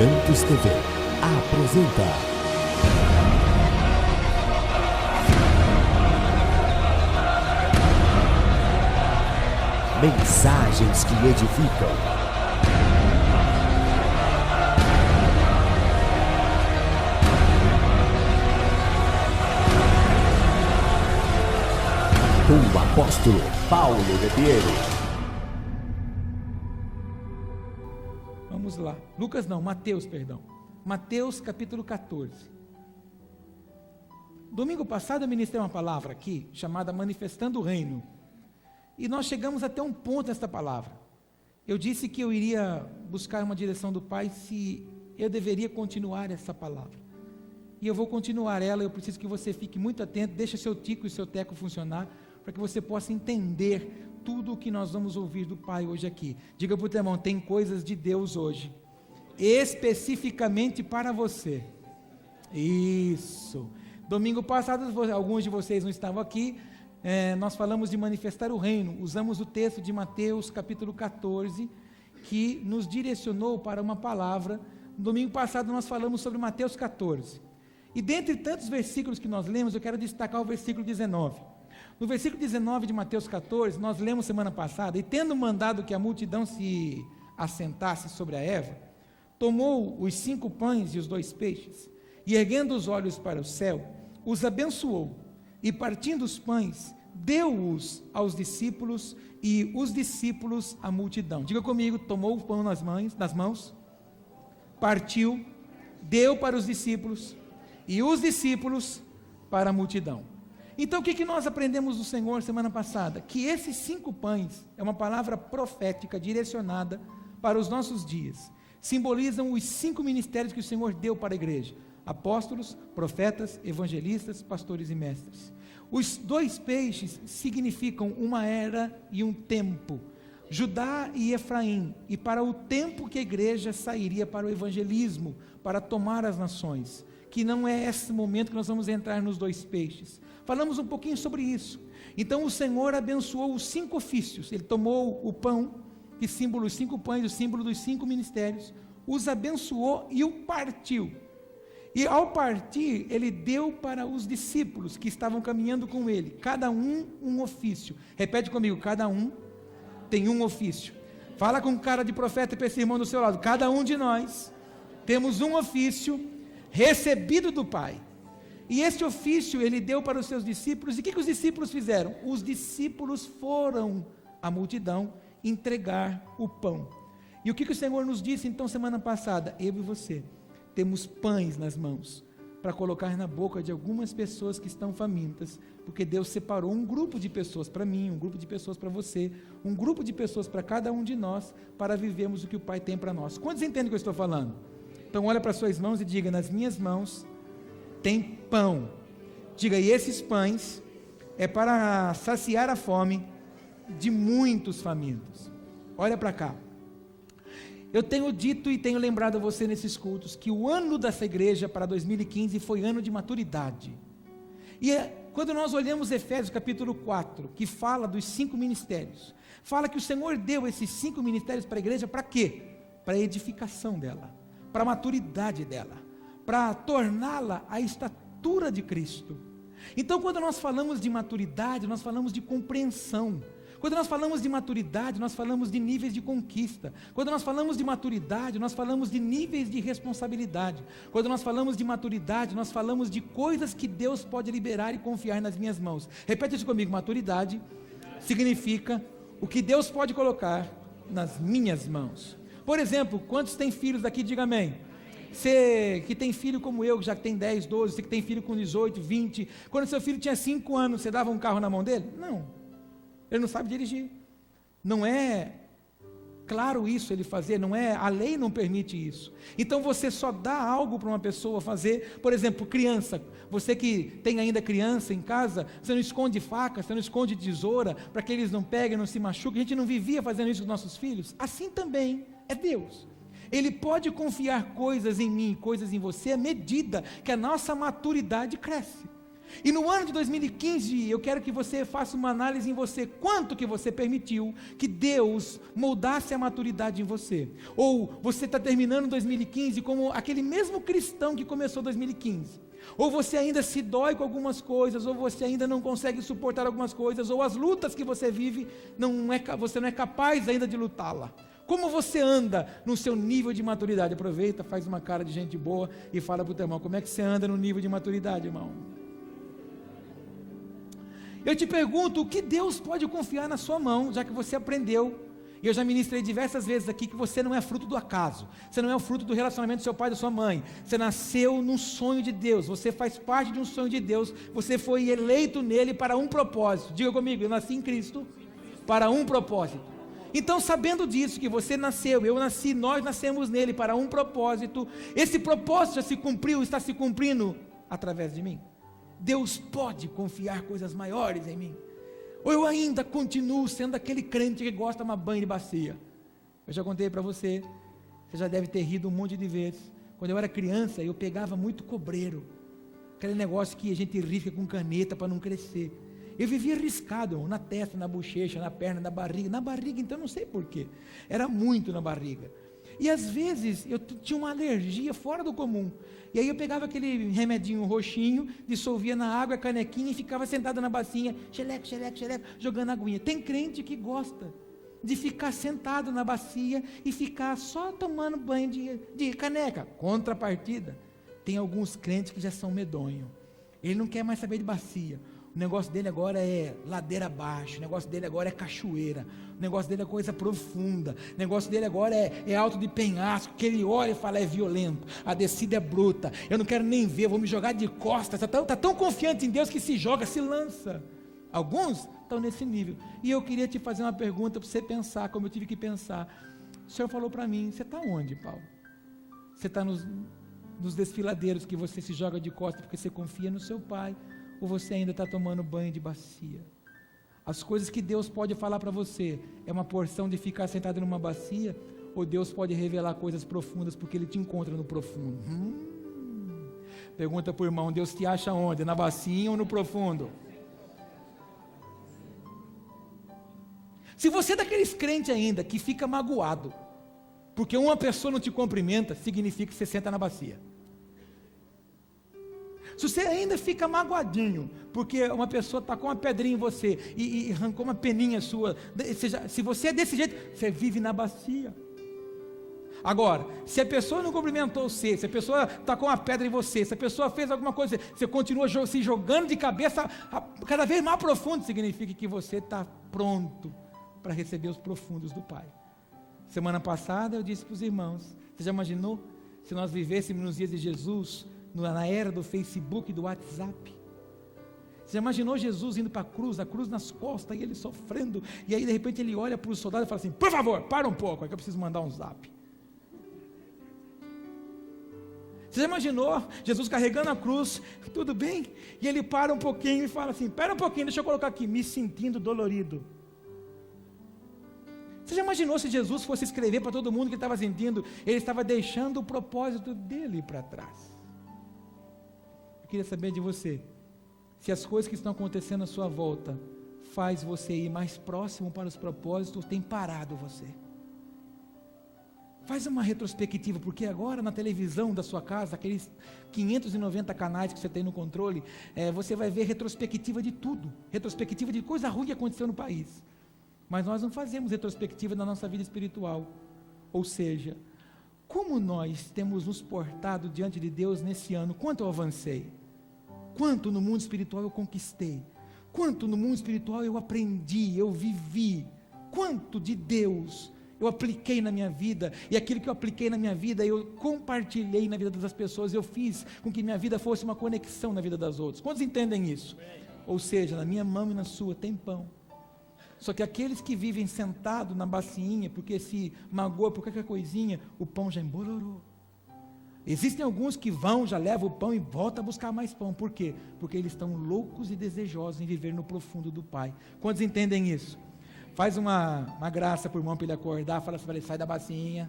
Santos TV apresenta Mensagens que edificam. Com o apóstolo Paulo Ribeiro. Vamos lá, Mateus capítulo 14. Domingo passado eu ministrei uma palavra aqui, chamada Manifestando o Reino, e nós chegamos até um ponto nesta palavra. Eu disse que eu iria buscar uma direção do Pai, se eu deveria continuar essa palavra, e eu vou continuar ela. Eu preciso que você fique muito atento, deixe seu tico e seu teco funcionar, para que você possa entender tudo o que nós vamos ouvir do Pai hoje aqui. Diga para o teu irmão: tem coisas de Deus hoje, especificamente para você. Isso. Domingo passado, alguns de vocês não estavam aqui, nós falamos de manifestar o reino, usamos o texto de Mateus capítulo 14, que nos direcionou para uma palavra. Domingo passado nós falamos sobre Mateus 14, e dentre tantos versículos que nós lemos, eu quero destacar o versículo 19. No versículo 19 de Mateus 14, nós lemos semana passada: e tendo mandado que a multidão se assentasse sobre a erva, tomou os 5 pães e os 2 peixes, e erguendo os olhos para o céu, os abençoou, e partindo os pães, deu-os aos discípulos, e os discípulos à multidão. Diga comigo: tomou o pão nas mãos, partiu, deu para os discípulos, e os discípulos para a multidão. Então o que nós aprendemos do Senhor semana passada? Que esses 5 pães é uma palavra profética direcionada para os nossos dias, simbolizam os 5 ministérios que o Senhor deu para a igreja: apóstolos, profetas, evangelistas, pastores e mestres. Os 2 peixes significam uma era e um tempo, Judá e Efraim, e para o tempo que a igreja sairia para o evangelismo, para tomar as nações, que não é esse momento que nós vamos entrar nos 2 peixes. Falamos um pouquinho sobre isso. Então o Senhor abençoou os 5 ofícios. Ele tomou o pão, que símbolo, os 5 pães, o símbolo dos 5 ministérios, os abençoou e o partiu. E ao partir, ele deu para os discípulos que estavam caminhando com ele, cada um ofício. Repete comigo: cada um tem um ofício. Fala com cara de profeta para esse irmão do seu lado: cada um de nós temos um ofício recebido do Pai. E esse ofício ele deu para os seus discípulos. E o que os discípulos fizeram? Os discípulos foram à multidão entregar o pão. E o que o Senhor nos disse então semana passada? Eu e você temos pães nas mãos para colocar na boca de algumas pessoas que estão famintas, porque Deus separou um grupo de pessoas para mim, um grupo de pessoas para você, um grupo de pessoas para cada um de nós, para vivermos o que o Pai tem para nós. Quantos entendem o que eu estou falando? Então olha para suas mãos e diga: nas minhas mãos tem pão. Diga: e esses pães é para saciar a fome de muitos famintos. Olha para cá. Eu tenho dito e tenho lembrado a você nesses cultos que o ano dessa igreja para 2015 foi ano de maturidade. E quando nós olhamos Efésios capítulo 4, que fala dos 5 ministérios, fala que o Senhor deu esses 5 ministérios para a igreja para quê? Para a edificação dela, para a maturidade dela, para torná-la à estatura de Cristo. Então quando nós falamos de maturidade, nós falamos de compreensão. Quando nós falamos de maturidade, nós falamos de níveis de conquista. Quando nós falamos de maturidade, nós falamos de níveis de responsabilidade. Quando nós falamos de maturidade, nós falamos de coisas que Deus pode liberar e confiar nas minhas mãos. Repete isso comigo: maturidade significa o que Deus pode colocar nas minhas mãos. Por exemplo, quantos têm filhos aqui? Diga amém. Você que tem filho como eu, que já tem 10, 12, você que tem filho com 18, 20, quando seu filho tinha 5 anos, você dava um carro na mão dele? Não. Ele não sabe dirigir. Não é claro isso ele fazer, não é, a lei não permite isso. Então você só dá algo para uma pessoa fazer. Por exemplo, criança, você que tem ainda criança em casa, você não esconde faca, você não esconde tesoura, para que eles não peguem, não se machuquem. A gente não vivia fazendo isso com nossos filhos? Assim também é Deus. Ele pode confiar coisas em mim, coisas em você, à medida que a nossa maturidade cresce. E no ano de 2015, eu quero que você faça uma análise em você, quanto que você permitiu que Deus moldasse a maturidade em você. Ou você está terminando 2015 como aquele mesmo cristão que começou 2015. Ou você ainda se dói com algumas coisas, ou você ainda não consegue suportar algumas coisas, ou as lutas que você vive, você não é capaz ainda de lutá-la. Como você anda no seu nível de maturidade? Aproveita, faz uma cara de gente boa e fala para o teu irmão, como é que você anda no nível de maturidade, irmão? Eu te pergunto, o que Deus pode confiar na sua mão, já que você aprendeu? E eu já ministrei diversas vezes aqui que você não é fruto do acaso, você não é o fruto do relacionamento do seu pai e da sua mãe, você nasceu num sonho de Deus, você faz parte de um sonho de Deus, você foi eleito nele para um propósito. Diga comigo, eu nasci em Cristo para um propósito. Então, sabendo disso, que você nasceu, eu nasci, nós nascemos nele para um propósito, esse propósito já se cumpriu, está se cumprindo através de mim. Deus pode confiar coisas maiores em mim. Ou eu ainda continuo sendo aquele crente que gosta de tomar banho de bacia. Eu já contei para você, você já deve ter rido um monte de vezes. Quando eu era criança, eu pegava muito cobreiro, aquele negócio que a gente risca com caneta para não crescer. Eu vivia riscado, na testa, na bochecha, na perna, na barriga, então não sei porquê, era muito na barriga. E às vezes eu tinha uma alergia fora do comum, e aí eu pegava aquele remedinho roxinho, dissolvia na água, a canequinha, e ficava sentado na bacinha, xeleque, xeleque, xeleque, jogando aguinha. Tem crente que gosta de ficar sentado na bacia e ficar só tomando banho de caneca. Contrapartida, tem alguns crentes que já são medonhos, ele não quer mais saber de bacia. O negócio dele agora é ladeira abaixo, o negócio dele agora é cachoeira, o negócio dele é coisa profunda, o negócio dele agora é alto de penhasco, que ele olha e fala, é violento, a descida é bruta, eu não quero nem ver, vou me jogar de costas, está tão confiante em Deus que se joga, se lança. Alguns estão nesse nível, e eu queria te fazer uma pergunta para você pensar, como eu tive que pensar. O Senhor falou para mim, você está onde, Paulo? Você está nos desfiladeiros que você se joga de costas porque você confia no seu pai, ou você ainda está tomando banho de bacia? As coisas que Deus pode falar para você, é uma porção de ficar sentado numa bacia, ou Deus pode revelar coisas profundas, porque Ele te encontra no profundo? Pergunta para o irmão, Deus te acha onde? Na bacia ou no profundo? Se você é daqueles crentes ainda, que fica magoado, porque uma pessoa não te cumprimenta, significa que você senta na bacia. Se você ainda fica magoadinho, porque uma pessoa está com uma pedrinha em você, e arrancou uma peninha sua, se você é desse jeito, você vive na bacia. Agora, se a pessoa não cumprimentou você, se a pessoa está com uma pedra em você, se a pessoa fez alguma coisa, você continua se jogando de cabeça, cada vez mais profundo, significa que você está pronto para receber os profundos do Pai. Semana passada eu disse para os irmãos, você já imaginou, se nós vivêssemos nos dias de Jesus, na era do Facebook e do WhatsApp? Você imaginou Jesus indo para a cruz nas costas, e ele sofrendo, e aí de repente ele olha para os soldados e fala assim, por favor, para um pouco, é que eu preciso mandar um zap. Você já imaginou Jesus carregando a cruz, tudo bem? E ele para um pouquinho e fala assim, espera um pouquinho, deixa eu colocar aqui, me sentindo dolorido. Você já imaginou se Jesus fosse escrever para todo mundo que estava sentindo, ele estava deixando o propósito dele para trás? Eu queria saber de você, se as coisas que estão acontecendo à sua volta, faz você ir mais próximo para os propósitos, ou tem parado você? Faz uma retrospectiva, porque agora na televisão da sua casa, aqueles 590 canais que você tem no controle, você vai ver retrospectiva de tudo, retrospectiva de coisa ruim que aconteceu no país. Mas nós não fazemos retrospectiva na nossa vida espiritual. Ou seja, como nós temos nos portado diante de Deus nesse ano? Quanto eu avancei? Quanto no mundo espiritual eu conquistei? Quanto no mundo espiritual eu aprendi, eu vivi? Quanto de Deus eu apliquei na minha vida? E aquilo que eu apliquei na minha vida, eu compartilhei na vida das pessoas, eu fiz com que minha vida fosse uma conexão na vida das outras. Quantos entendem isso? Ou seja, na minha mão e na sua tem pão. Só que aqueles que vivem sentados na bacinha, porque se magoa por qualquer coisinha, o pão já embolorou. Existem alguns que vão, já levam o pão e voltam a buscar mais pão. Por quê? Porque eles estão loucos e desejosos em viver no profundo do Pai. Quantos entendem isso? Faz uma graça para o irmão para ele acordar, fala assim, sai da bacinha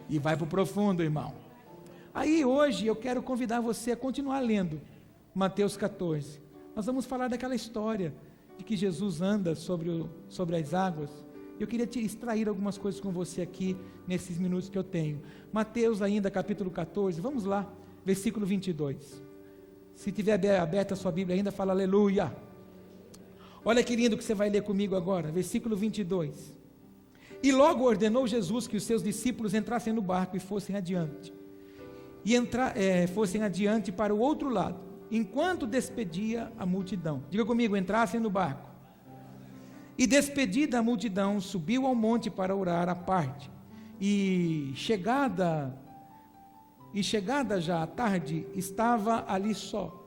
e vai para o profundo, irmão. Aí hoje eu quero convidar você a continuar lendo, Mateus 14. Nós vamos falar daquela história de que Jesus anda sobre as águas. Eu queria te extrair algumas coisas com você aqui, nesses minutos que eu tenho. Mateus ainda, capítulo 14, vamos lá, versículo 22. Se tiver aberta a sua Bíblia ainda, fala aleluia. Olha que lindo que você vai ler comigo agora, versículo 22. E logo ordenou Jesus que os seus discípulos entrassem no barco e fossem adiante. Fossem adiante para o outro lado, enquanto despedia a multidão. Diga comigo, entrassem no barco. E despedida a multidão, subiu ao monte para orar à parte. E chegada já a tarde, estava ali só.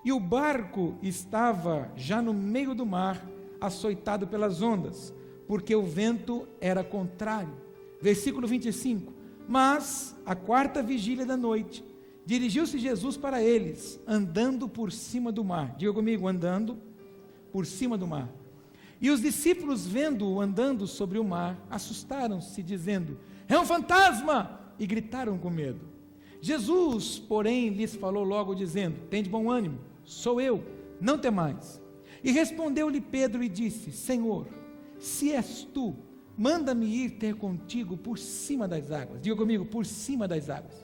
E o barco estava já no meio do mar, açoitado pelas ondas, porque o vento era contrário. Versículo 25. Mas, à quarta vigília da noite, dirigiu-se Jesus para eles, andando por cima do mar. Diga comigo, andando por cima do mar. E os discípulos, vendo-o andando sobre o mar, assustaram-se, dizendo: é um fantasma! E gritaram com medo. Jesus, porém, lhes falou logo, dizendo: tende bom ânimo, sou eu, não temais. E respondeu-lhe Pedro e disse: Senhor, se és tu, manda-me ir ter contigo por cima das águas. Diga comigo, por cima das águas.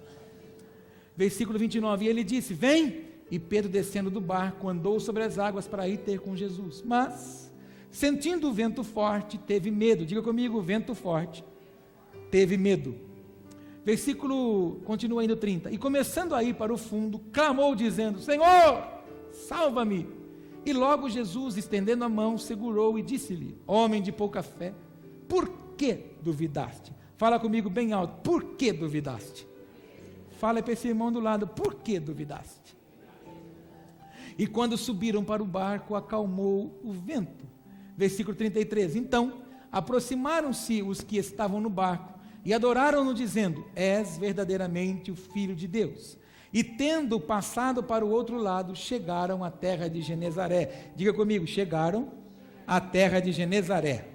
Versículo 29, e ele disse: vem. E Pedro, descendo do barco, andou sobre as águas para ir ter com Jesus. Mas, sentindo o vento forte, teve medo. Diga comigo, vento forte, teve medo. Versículo, continua indo 30. E começando a ir para o fundo, clamou dizendo: Senhor, salva-me. E logo Jesus, estendendo a mão, segurou e disse-lhe: homem de pouca fé, por que duvidaste? Fala comigo bem alto, por que duvidaste? Fala para esse irmão do lado, por que duvidaste? E quando subiram para o barco, acalmou o vento. Versículo 33, então aproximaram-se os que estavam no barco e adoraram-no dizendo: és verdadeiramente o Filho de Deus. E tendo passado para o outro lado, chegaram à terra de Genezaré. Diga comigo, chegaram à terra de Genezaré.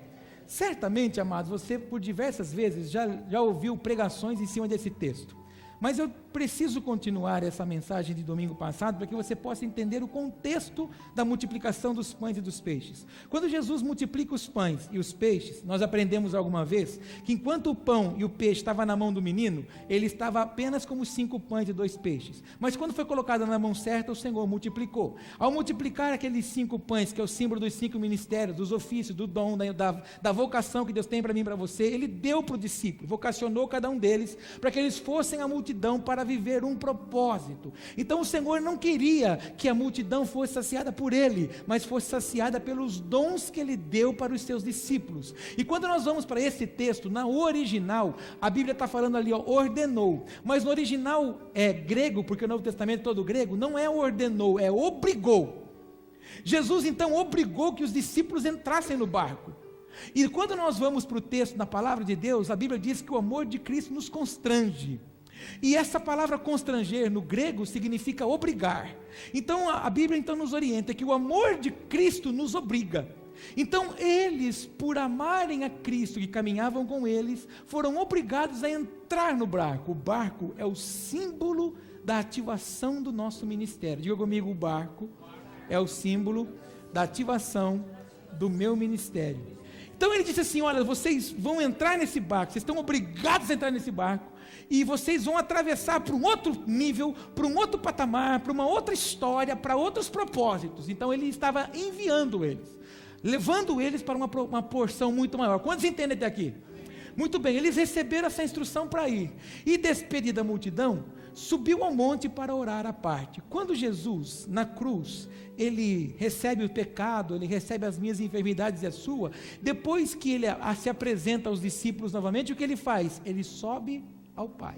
Certamente, amados, você por diversas vezes já ouviu pregações em cima desse texto. Mas eu preciso continuar essa mensagem de domingo passado para que você possa entender o contexto da multiplicação dos pães e dos peixes. Quando Jesus multiplica os pães e os peixes, nós aprendemos alguma vez que enquanto o pão e o peixe estavam na mão do menino, ele estava apenas como 5 pães e 2 peixes. Mas quando foi colocado na mão certa, o Senhor multiplicou. Ao multiplicar aqueles 5 pães, que é o símbolo dos 5 ministérios, dos ofícios, do dom, da vocação que Deus tem para mim e para você, ele deu para o discípulo, vocacionou cada um deles, para que eles fossem a multidão para viver um propósito. Então o Senhor não queria que a multidão fosse saciada por ele, mas fosse saciada pelos dons que ele deu para os seus discípulos. E quando nós vamos para esse texto, na original, a Bíblia está falando ali, ordenou, mas no original grego, porque o Novo Testamento é todo grego, não é ordenou, é obrigou. Jesus então obrigou que os discípulos entrassem no barco. E quando nós vamos para o texto na palavra de Deus, a Bíblia diz que o amor de Cristo nos constrange. E essa palavra constranger no grego significa obrigar. Então a Bíblia então nos orienta que o amor de Cristo nos obriga. Então eles, por amarem a Cristo e caminhavam com eles, foram obrigados a entrar no barco. O barco é o símbolo da ativação do nosso ministério. Diga comigo, o barco é o símbolo da ativação do meu ministério. Então ele disse assim: olha, vocês vão entrar nesse barco, vocês estão obrigados a entrar nesse barco, e vocês vão atravessar para um outro nível, para um outro patamar, para uma outra história, para outros propósitos. Então ele estava enviando eles, levando eles para uma porção muito maior. Quantos entendem até aqui? Muito bem, eles receberam essa instrução para ir, e despedida a multidão, subiu ao monte para orar à parte. Quando Jesus, na cruz, ele recebe o pecado, ele recebe as minhas enfermidades e a sua, depois que ele se apresenta aos discípulos novamente, o que ele faz? Ele sobe ao Pai.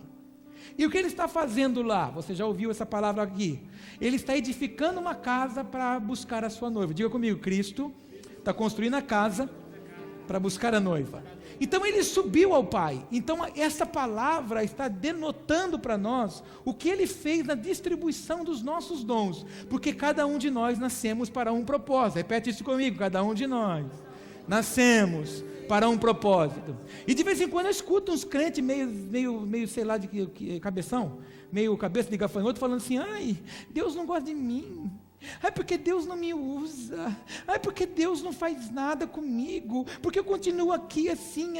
E o que ele está fazendo lá? Você já ouviu essa palavra aqui? Ele está edificando uma casa para buscar a sua noiva. Diga comigo, Cristo está construindo a casa para buscar a noiva. Então ele subiu ao Pai. Então essa palavra está denotando para nós o que ele fez na distribuição dos nossos dons, porque cada um de nós nascemos para um propósito. Repete isso comigo, cada um de nós Nascemos para um propósito. E de vez em quando eu escuto uns crentes meio sei lá, de cabeção, meio cabeça de gafanhoto, falando assim: ai, Deus não gosta de mim. Ai, porque Deus não me usa. Ai, porque Deus não faz nada comigo. Porque eu continuo aqui assim.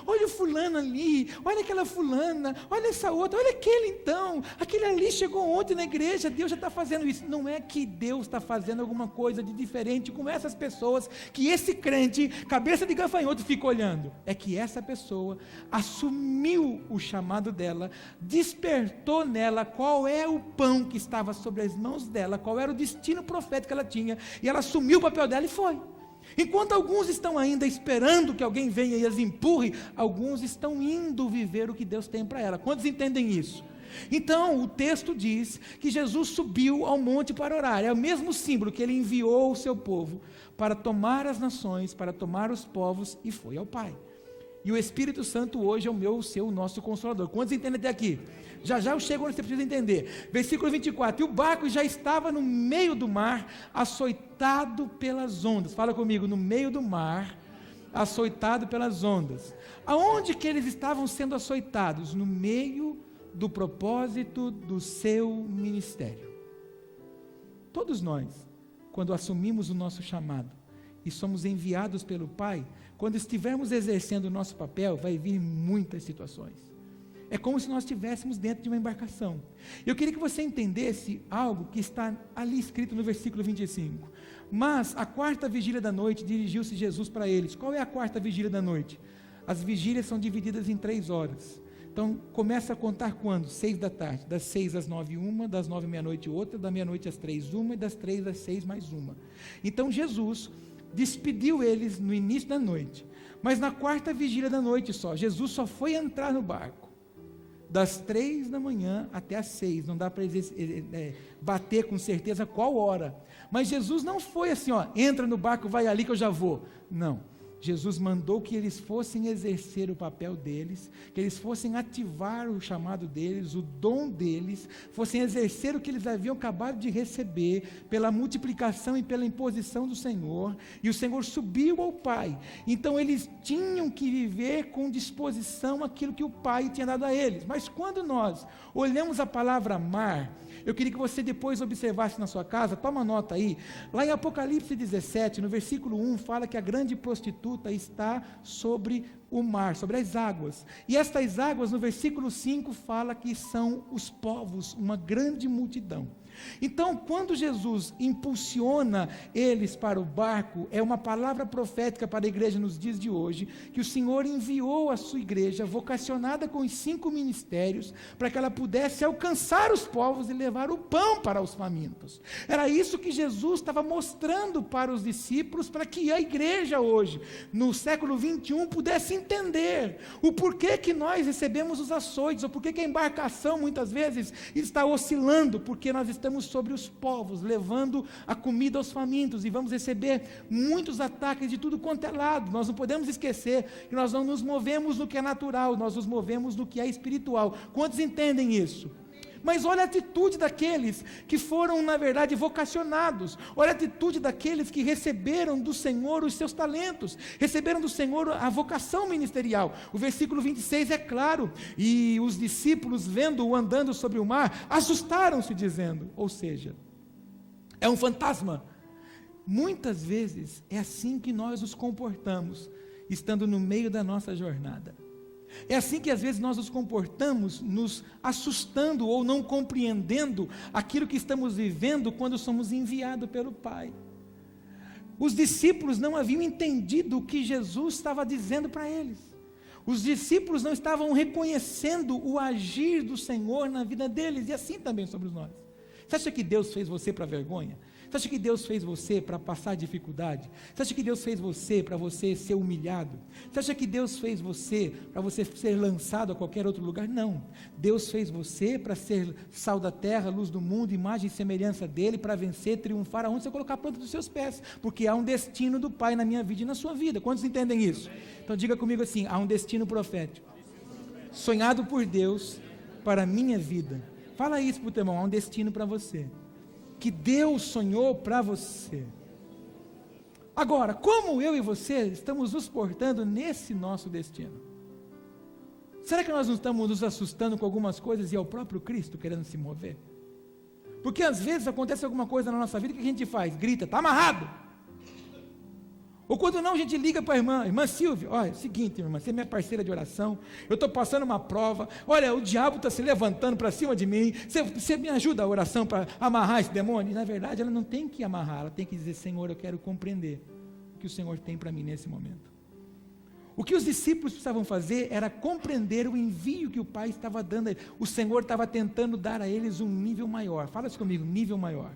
Olha o fulano ali. Olha aquela fulana. Olha essa outra. Olha aquele então. Aquele ali chegou ontem na igreja. Deus já está fazendo isso. Não é que Deus está fazendo alguma coisa de diferente com essas pessoas que esse crente, cabeça de gafanhoto, fica olhando. É que essa pessoa assumiu o chamado dela, despertou nela qual é o pão que estava sobre as mãos dela, qual era o destino profético que ela tinha, e ela assumiu o papel dela e foi. Enquanto alguns estão ainda esperando que alguém venha e as empurre, alguns estão indo viver o que Deus tem para ela. Quantos entendem isso? Então o texto diz que Jesus subiu ao monte para orar. É o mesmo símbolo que ele enviou o seu povo para tomar as nações, para tomar os povos, e foi ao Pai. E o Espírito Santo hoje é o meu, o seu, o nosso Consolador. Quantos entendem até aqui? Já eu chego onde você precisa entender. Versículo 24, e o barco já estava no meio do mar, açoitado pelas ondas. Fala comigo, no meio do mar, açoitado pelas ondas. Aonde que eles estavam sendo açoitados? No meio do propósito do seu ministério. Todos nós, quando assumimos o nosso chamado e somos enviados pelo Pai, quando estivermos exercendo o nosso papel, vai vir muitas situações. É como se nós estivéssemos dentro de uma embarcação. Eu queria que você entendesse algo que está ali escrito no versículo 25. Mas a quarta vigília da noite dirigiu-se Jesus para eles. Qual é a quarta vigília da noite? As vigílias são divididas em 3 horas. Então começa a contar quando? 6 da tarde. Das 6 às 9, uma. Das 9 à meia-noite outra. Da meia-noite às 3, uma. E das 3 às 6 mais uma. Então Jesus despediu eles no início da noite. Mas na quarta vigília da noite só. Jesus só foi entrar no barco das 3 da manhã até as 6, não dá para bater com certeza qual hora, mas Jesus não foi assim, entra no barco, vai ali que eu já vou, não, Jesus mandou que eles fossem exercer o papel deles, que eles fossem ativar o chamado deles, o dom deles, fossem exercer o que eles haviam acabado de receber, pela multiplicação e pela imposição do Senhor, e o Senhor subiu ao Pai. Então eles tinham que viver com disposição aquilo que o Pai tinha dado a eles. Mas quando nós olhamos a palavra mar, eu queria que você depois observasse na sua casa, toma nota aí, lá em Apocalipse 17, no versículo 1, fala que a grande prostituta está sobre o mar, sobre as águas, e estas águas no versículo 5 fala que são os povos, uma grande multidão. Então quando Jesus impulsiona eles para o barco, é uma palavra profética para a igreja nos dias de hoje, que o Senhor enviou a sua igreja, vocacionada com os 5 ministérios, para que ela pudesse alcançar os povos e levar o pão para os famintos. Era isso que Jesus estava mostrando para os discípulos, para que a igreja hoje, no século 21, pudesse entender o porquê que nós recebemos os açoites, ou porquê que a embarcação muitas vezes está oscilando, porque nós estamos sobre os povos, levando a comida aos famintos, e vamos receber muitos ataques de tudo quanto é lado. Nós não podemos esquecer que nós não nos movemos no que é natural, nós nos movemos no que é espiritual. Quantos entendem isso? Mas olha a atitude daqueles que foram, na verdade, vocacionados. Olha a atitude daqueles que receberam do Senhor os seus talentos, receberam do Senhor a vocação ministerial. O versículo 26 é claro, e os discípulos, vendo-o andando sobre o mar, assustaram-se, dizendo, ou seja, é um fantasma. Muitas vezes é assim que nós nos comportamos, estando no meio da nossa jornada. É assim que às vezes nós nos comportamos, nos assustando ou não compreendendo aquilo que estamos vivendo quando somos enviados pelo Pai. Os discípulos não haviam entendido o que Jesus estava dizendo para eles. Os discípulos não estavam reconhecendo o agir do Senhor na vida deles, e assim também sobre nós. Você acha que Deus fez você para vergonha? Você acha que Deus fez você para passar dificuldade? Você acha que Deus fez você para você ser humilhado? Você acha que Deus fez você para você ser lançado a qualquer outro lugar? Não. Deus fez você para ser sal da terra, luz do mundo, imagem e semelhança dele, para vencer, triunfar aonde você colocar a planta dos seus pés, porque há um destino do Pai na minha vida e na sua vida. Quantos entendem isso? Então diga comigo assim, há um destino profético, sonhado por Deus para a minha vida. Fala isso para o teu irmão, há um destino para você, que Deus sonhou para você. Agora, como eu e você estamos nos portando nesse nosso destino? Será que nós não estamos nos assustando com algumas coisas e é o próprio Cristo querendo se mover? Porque às vezes acontece alguma coisa na nossa vida, o que a gente faz? Grita, está amarrado. Ou quando não, a gente liga para a irmã Silvia, olha, é o seguinte, irmã, você é minha parceira de oração, eu estou passando uma prova, olha, o diabo está se levantando para cima de mim, você me ajuda a oração para amarrar esse demônio? E na verdade ela não tem que amarrar, ela tem que dizer, Senhor, eu quero compreender o que o Senhor tem para mim nesse momento. O que os discípulos precisavam fazer era compreender o envio que o Pai estava dando a eles. O Senhor estava tentando dar a eles um nível maior. Fala isso comigo, nível maior.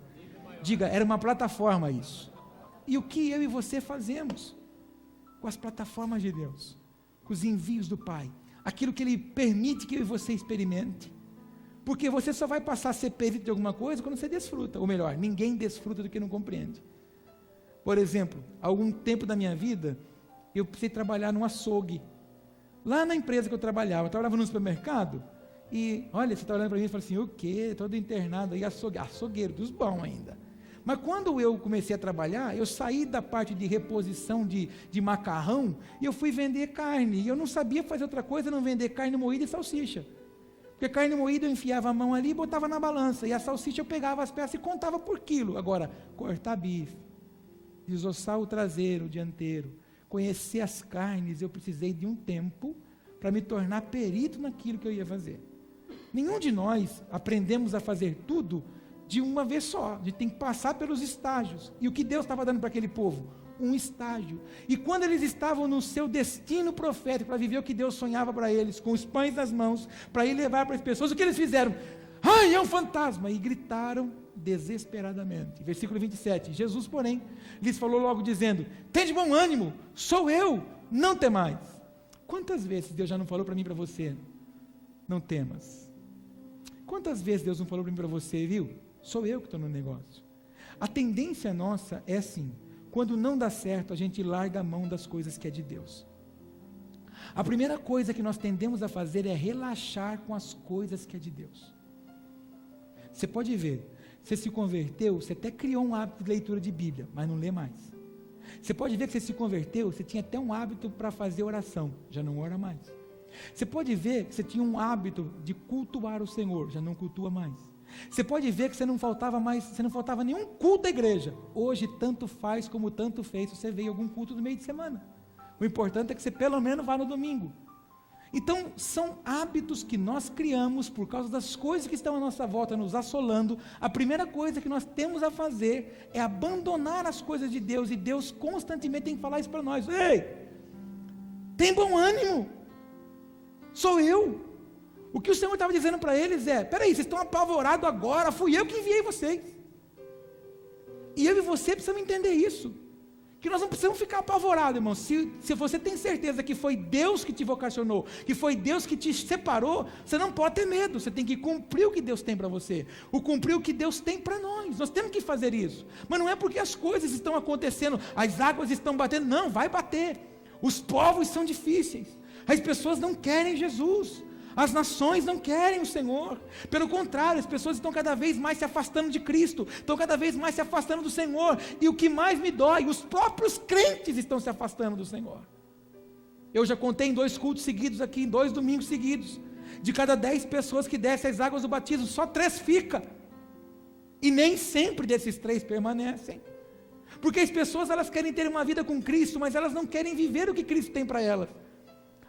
Diga, era uma plataforma isso. E o que eu e você fazemos com as plataformas de Deus, com os envios do Pai, aquilo que Ele permite que eu e você experimente, porque você só vai passar a ser perito de alguma coisa quando você desfruta, ou melhor, ninguém desfruta do que não compreende. Por exemplo, há algum tempo da minha vida, eu precisei trabalhar num açougue, lá na empresa que eu trabalhava no supermercado, e olha, você está olhando para mim e fala assim, o quê? Todo internado aí, açougueiro, dos bons ainda. Mas quando eu comecei a trabalhar, eu saí da parte de reposição de macarrão, e eu fui vender carne, e eu não sabia fazer outra coisa, não vender carne moída e salsicha, porque carne moída eu enfiava a mão ali e botava na balança, e a salsicha eu pegava as peças e contava por quilo. Agora, cortar bife, desossar o traseiro, o dianteiro, conhecer as carnes, eu precisei de um tempo para me tornar perito naquilo que eu ia fazer. Nenhum de nós aprendemos a fazer tudo de uma vez só, a gente tem que passar pelos estágios, e o que Deus estava dando para aquele povo? Um estágio, e quando eles estavam no seu destino profético, para viver o que Deus sonhava para eles, com os pães nas mãos, para ir levar para as pessoas, o que eles fizeram? Ai, é um fantasma, e gritaram desesperadamente. Versículo 27, Jesus porém, lhes falou logo dizendo, tende bom ânimo, sou eu, não temais. Quantas vezes Deus já não falou para mim e para você, não temas? Quantas vezes Deus não falou para mim e para você, viu? Sou eu que estou no negócio. A tendência nossa é assim, quando não dá certo, a gente larga a mão das coisas que é de Deus. A primeira coisa que nós tendemos a fazer é relaxar com as coisas que é de Deus. Você pode ver, você se converteu, você até criou um hábito de leitura de Bíblia, mas não lê mais. Você pode ver que você se converteu, você tinha até um hábito para fazer oração, já não ora mais. Você pode ver que você tinha um hábito de cultuar o Senhor, já não cultua mais. Você pode ver que você não faltava nenhum culto da igreja. Hoje tanto faz como tanto fez, você veio algum culto no meio de semana. O importante é que você pelo menos vá no domingo. Então são hábitos que nós criamos por causa das coisas que estão à nossa volta nos assolando. A primeira coisa que nós temos a fazer é abandonar as coisas de Deus, e Deus constantemente tem que falar isso para nós. Ei, tem bom ânimo, sou eu. O que o Senhor estava dizendo para eles é, peraí, vocês estão apavorados agora, fui eu que enviei vocês, e eu e você precisamos entender isso, que nós não precisamos ficar apavorados, irmão. Se você tem certeza que foi Deus que te vocacionou, que foi Deus que te separou, você não pode ter medo, você tem que cumprir o que Deus tem para você, cumprir o que Deus tem para nós temos que fazer isso, mas não é porque as coisas estão acontecendo, as águas estão batendo, não, vai bater, os povos são difíceis, as pessoas não querem Jesus, as nações não querem o Senhor, pelo contrário, as pessoas estão cada vez mais se afastando de Cristo, estão cada vez mais se afastando do Senhor, e o que mais me dói, os próprios crentes estão se afastando do Senhor. Eu já contei em 2 cultos seguidos aqui, em 2 domingos seguidos, de cada 10 pessoas que descem as águas do batismo, só 3 ficam, e nem sempre desses 3 permanecem, porque as pessoas elas querem ter uma vida com Cristo, mas elas não querem viver o que Cristo tem para elas.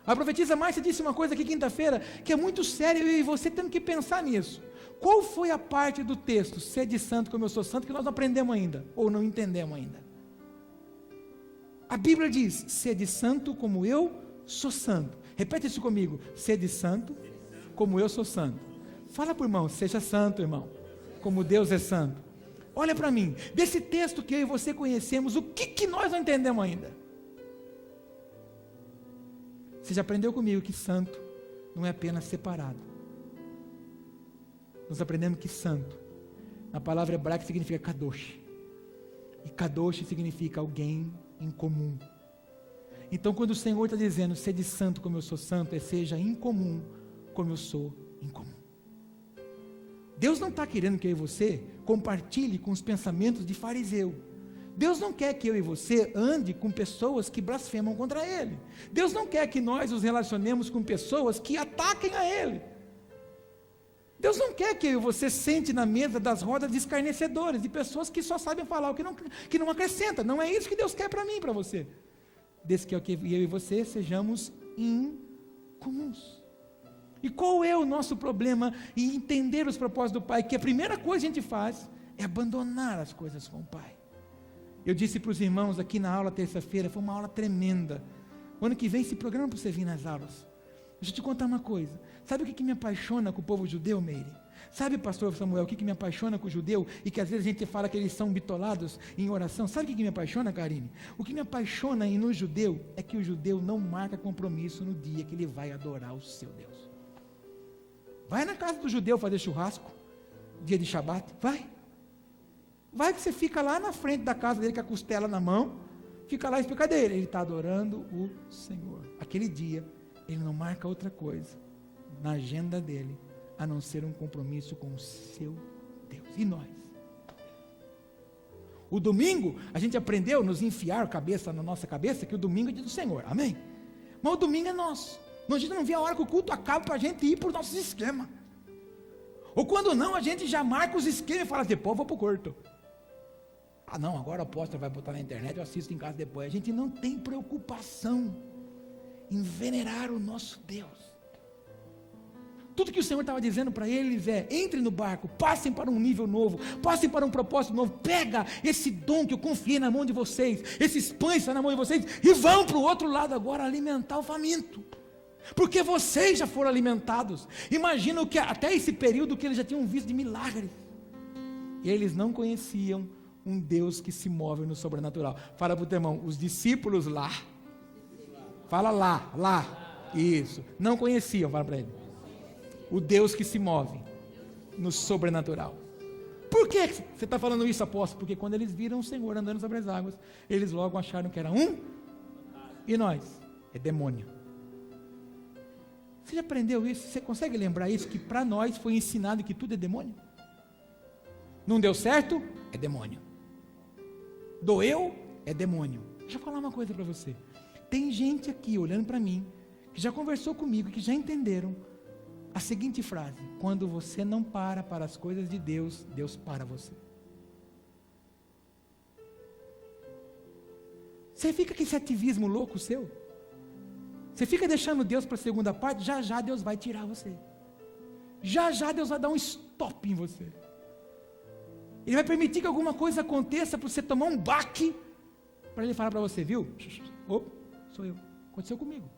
A profetisa Márcia disse uma coisa aqui quinta-feira, que é muito séria, e você tem que pensar nisso. Qual foi a parte do texto, sede santo como eu sou santo, que nós não aprendemos ainda, ou não entendemos ainda? A Bíblia diz, sede santo como eu sou santo. Repete isso comigo, sede santo como eu sou santo. Fala para o irmão, seja santo, irmão, como Deus é santo. Olha para mim, desse texto que eu e você conhecemos, o que nós não entendemos ainda? Você já aprendeu comigo que santo não é apenas separado. Nós aprendemos que santo, na palavra hebraica significa kadosh. E kadosh significa alguém em comum. Então quando o Senhor está dizendo, sede santo como eu sou santo, é seja incomum como eu sou incomum. Deus não está querendo que eu e você compartilhe com os pensamentos de fariseu. Deus não quer que eu e você ande com pessoas que blasfemam contra Ele. Deus não quer que nós nos relacionemos com pessoas que ataquem a Ele. Deus não quer que eu e você sente na mesa das rodas de escarnecedores, de pessoas que só sabem falar o que não acrescenta. Não é isso que Deus quer para mim e para você. Deus quer que eu e você sejamos incomuns. E qual é o nosso problema em entender os propósitos do Pai? Que a primeira coisa que a gente faz é abandonar as coisas com o Pai. Eu disse para os irmãos aqui na aula terça-feira, foi uma aula tremenda. O ano que vem se programa para você vir nas aulas. Deixa eu te contar uma coisa. Sabe o que me apaixona com o povo judeu, Meire? Sabe, pastor Samuel, o que me apaixona com o judeu? E que às vezes a gente fala que eles são bitolados em oração. Sabe o que me apaixona, Karine? O que me apaixona no judeu é que o judeu não marca compromisso no dia que ele vai adorar o seu Deus. Vai na casa do judeu fazer churrasco, dia de Shabat, vai. Vai que você fica lá na frente da casa dele com a costela na mão, fica lá e explica dele. Ele está adorando o Senhor. Aquele dia, ele não marca outra coisa na agenda dele, a não ser um compromisso com o seu Deus. E nós? O domingo, a gente aprendeu nos enfiar a cabeça na nossa cabeça que o domingo é dia do Senhor, amém? Mas o domingo é nosso. A gente não vê a hora que o culto acaba para a gente ir para os nossos esquemas. Ou quando não, a gente já marca os esquemas e fala assim, pô, vou para o curto. Ah não, agora a apóstola vai botar na internet, eu assisto em casa depois. A gente não tem preocupação em venerar o nosso Deus. Tudo que o Senhor estava dizendo para eles é, entrem no barco, passem para um nível novo, passem para um propósito novo, pega esse dom que eu confiei na mão de vocês, esses pães que estão na mão de vocês, e vão para o outro lado agora alimentar o faminto. Porque vocês já foram alimentados. Imagina que até esse período que eles já tinham visto de milagres. E eles não conheciam um Deus que se move no sobrenatural. Fala para o teu irmão, os discípulos lá. Fala lá. Isso. Não conheciam, fala para ele. O Deus que se move no sobrenatural. Por que você está falando isso, apóstolo? Porque quando eles viram o Senhor andando sobre as águas, eles logo acharam que era e nós? É demônio. Você já aprendeu isso? Você consegue lembrar isso? Que para nós foi ensinado que tudo é demônio? Não deu certo? É demônio. Doeu? É demônio. Deixa eu falar uma coisa para você. Tem gente aqui olhando para mim, que já conversou comigo, que já entenderam a seguinte frase: quando você não para as coisas de Deus, Deus para você. Você fica com esse ativismo louco seu? Você fica deixando Deus para a segunda parte, já Deus vai tirar você. Já Deus vai dar um stop em você. Ele vai permitir que alguma coisa aconteça para você tomar um baque, para ele falar para você, viu? Sou eu. Aconteceu comigo.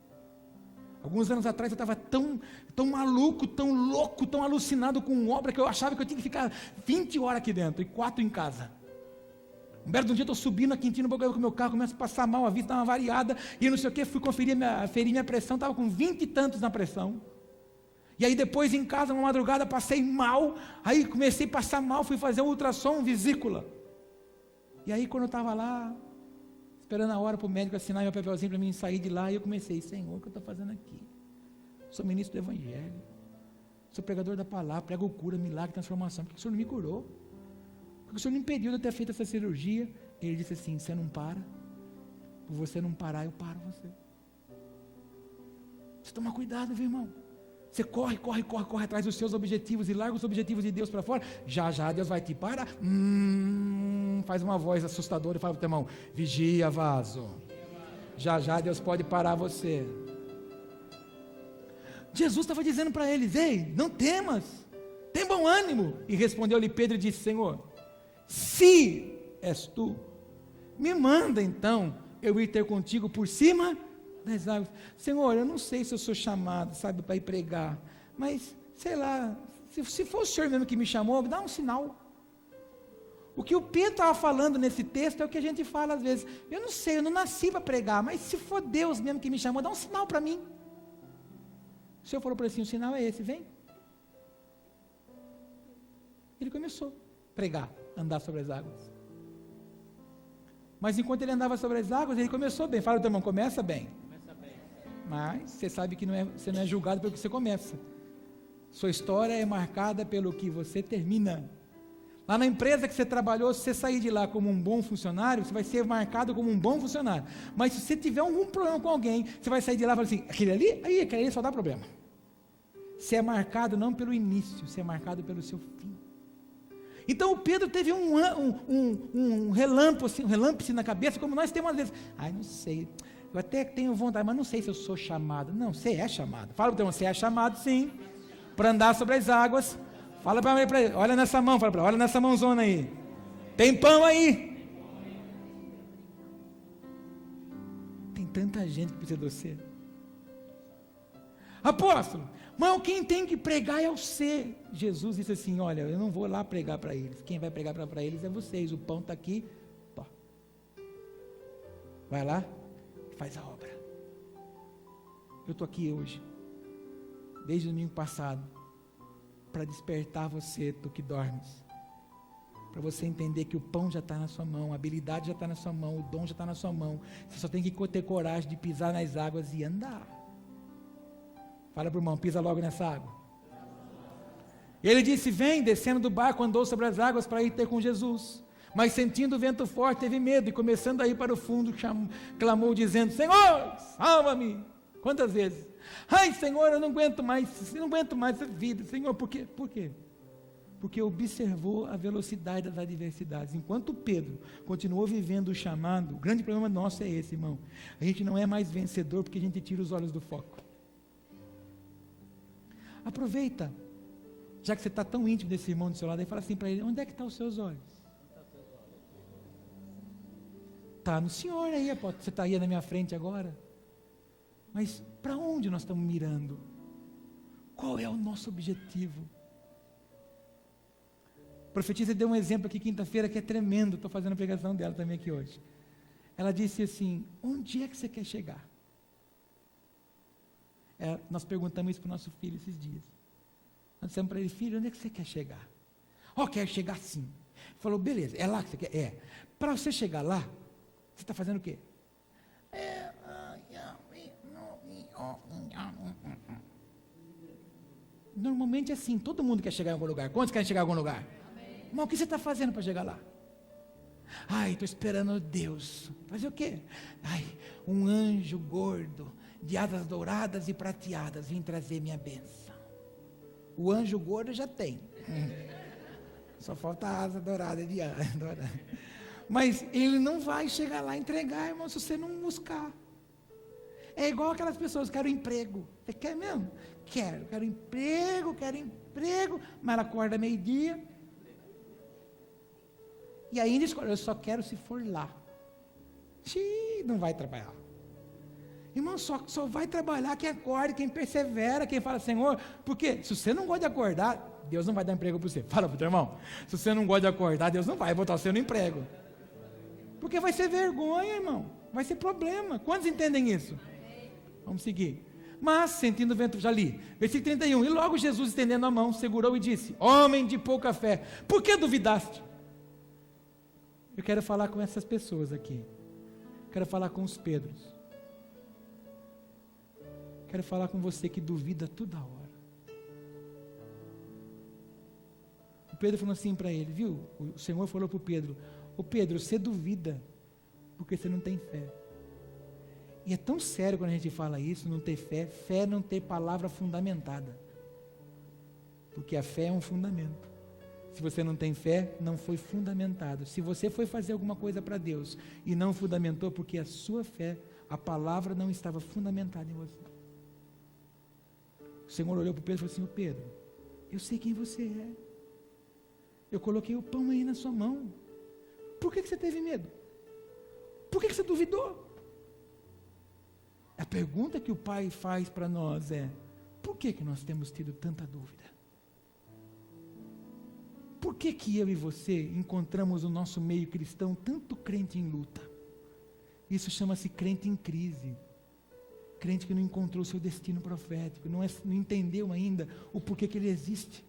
Alguns anos atrás eu estava tão maluco, tão louco, tão alucinado com obra, que eu achava que eu tinha que ficar 20 horas aqui dentro e 4 em casa. Um belo dia eu estou subindo na Quintino Bocaiúva com o meu carro, começo a passar mal, a vista dá uma variada, e não sei o que, fui ferir minha pressão, estava com 20 e tantos na pressão. E aí depois em casa, uma madrugada, passei mal, aí comecei a passar mal, fui fazer um ultrassom, vesícula. E aí quando eu estava lá, esperando a hora para o médico assinar meu papelzinho para mim sair de lá, e eu comecei, Senhor, o que eu estou fazendo aqui? Sou ministro do Evangelho, sou pregador da palavra, prego cura, milagre, transformação, por que o Senhor não me curou? Porque o Senhor me impediu de ter feito essa cirurgia? Ele disse assim, você não para, por você não parar, eu paro você. Você toma cuidado, viu, irmão? Você corre atrás dos seus objetivos e larga os objetivos de Deus para fora, já Deus vai te parar. Faz uma voz assustadora e fala para o teu irmão, vigia, vaso. Já Deus pode parar você. Jesus estava dizendo para eles, ei, não temas, tem bom ânimo. E respondeu-lhe Pedro e disse, Senhor, se és tu, me manda então eu ir ter contigo por cima das águas. Senhor, eu não sei se eu sou chamado, sabe, para ir pregar, mas, sei lá, se for o Senhor mesmo que me chamou, me dá um sinal. O que o Pedro estava falando nesse texto é o que a gente fala às vezes, eu não sei, eu não nasci para pregar, mas se for Deus mesmo que me chamou, dá um sinal para mim. O Senhor falou para ele assim, o sinal é esse, vem. Ele começou a pregar, andar sobre as águas. Mas enquanto ele andava sobre as águas, ele começou bem. Fala, teu irmão, começa bem. Mas você sabe que você não é julgado pelo que você começa. Sua história é marcada pelo que você termina. Lá na empresa que você trabalhou, se você sair de lá como um bom funcionário, você vai ser marcado como um bom funcionário. Mas se você tiver algum problema com alguém, você vai sair de lá e falar assim, aquele ali só dá problema. Você é marcado não pelo início, você é marcado pelo seu fim. Então o Pedro teve um relâmpago na cabeça, como nós temos às vezes. Não sei, eu até tenho vontade, mas não sei se eu sou chamado. Não, você é chamado. Fala para você é chamado sim, para andar sobre as águas. Fala para ele, olha nessa mão, fala para ele, olha nessa mãozona aí. Tem pão aí. Tem tanta gente que precisa de você. Apóstolo, mas quem tem que pregar é você. Jesus disse assim, olha, eu não vou lá pregar para eles. Quem vai pregar para eles é vocês. O pão está aqui. Pô. Vai lá e faz a obra. Eu estou aqui hoje, desde o domingo passado, para despertar você, tu que dormes, para você entender que o pão já está na sua mão, a habilidade já está na sua mão, o dom já está na sua mão, você só tem que ter coragem de pisar nas águas e andar. Fala para o irmão, pisa logo nessa água. Ele disse, vem, descendo do barco, andou sobre as águas para ir ter com Jesus, mas sentindo o vento forte, teve medo, e começando a ir para o fundo, clamou dizendo, Senhor, salva-me. Quantas vezes? Ai, Senhor, eu não aguento mais essa vida. Senhor, por quê? Por quê? Porque observou a velocidade das adversidades. Enquanto Pedro continuou vivendo o chamado, o grande problema nosso é esse, irmão. A gente não é mais vencedor porque a gente tira os olhos do foco. Aproveita, já que você está tão íntimo desse irmão do seu lado, e fala assim para ele, onde é que estão os seus olhos? Está no Senhor aí, apóstolo. Você está aí na minha frente agora. Mas para onde nós estamos mirando? Qual é o nosso objetivo? A profetisa deu um exemplo aqui quinta-feira que é tremendo, estou fazendo a pregação dela também aqui hoje. Ela disse assim, onde é que você quer chegar? Nós perguntamos isso para o nosso filho esses dias. Nós dissemos para ele, filho, onde é que você quer chegar? Quero chegar assim. Ele falou, beleza, é lá que você quer? Para você chegar lá, você está fazendo o quê? Normalmente é assim, todo mundo quer chegar em algum lugar. Quantos querem chegar em algum lugar? Amém. Mas o que você está fazendo para chegar lá? Estou esperando Deus. Fazer o quê? Um anjo gordo, de asas douradas e prateadas, vim trazer minha bênção. O anjo gordo já tem. Só falta a asa dourada de asa dourada. Mas ele não vai chegar lá e entregar, irmão, se você não buscar. É igual aquelas pessoas que querem emprego. Você quer mesmo? Quero emprego, mas ela acorda meio-dia. E ainda escolhe, eu só quero se for lá. Não vai trabalhar. Irmão, só vai trabalhar quem acorda, quem persevera, quem fala, Senhor, porque se você não gosta de acordar, Deus não vai dar emprego para você. Fala para o teu irmão, se você não gosta de acordar, Deus não vai botar você no emprego. Porque vai ser vergonha, irmão, vai ser problema. Quantos entendem isso? Vamos seguir. Mas, sentindo o vento, já li, versículo 31, e logo Jesus, estendendo a mão, segurou e disse, homem de pouca fé, por que duvidaste? Eu quero falar com essas pessoas aqui, quero falar com os Pedros, quero falar com você que duvida toda hora. O Pedro falou assim para ele, viu, o Senhor falou para o Pedro, Pedro, você duvida, porque você não tem fé. E é tão sério quando a gente fala isso, não ter fé, fé não ter palavra fundamentada. Porque a fé é um fundamento. Se você não tem fé, não foi fundamentado. Se você foi fazer alguma coisa para Deus e não fundamentou, porque a sua fé, a palavra não estava fundamentada em você. O Senhor olhou para o Pedro e falou assim, Pedro, eu sei quem você é. Eu coloquei o pão aí na sua mão. Por que você teve medo? Por que você duvidou? A pergunta que o Pai faz para nós é, por que nós temos tido tanta dúvida? Por que eu e você encontramos no nosso meio cristão tanto crente em luta? Isso chama-se crente em crise. Crente que não encontrou seu destino profético, não entendeu ainda o porquê que ele existe.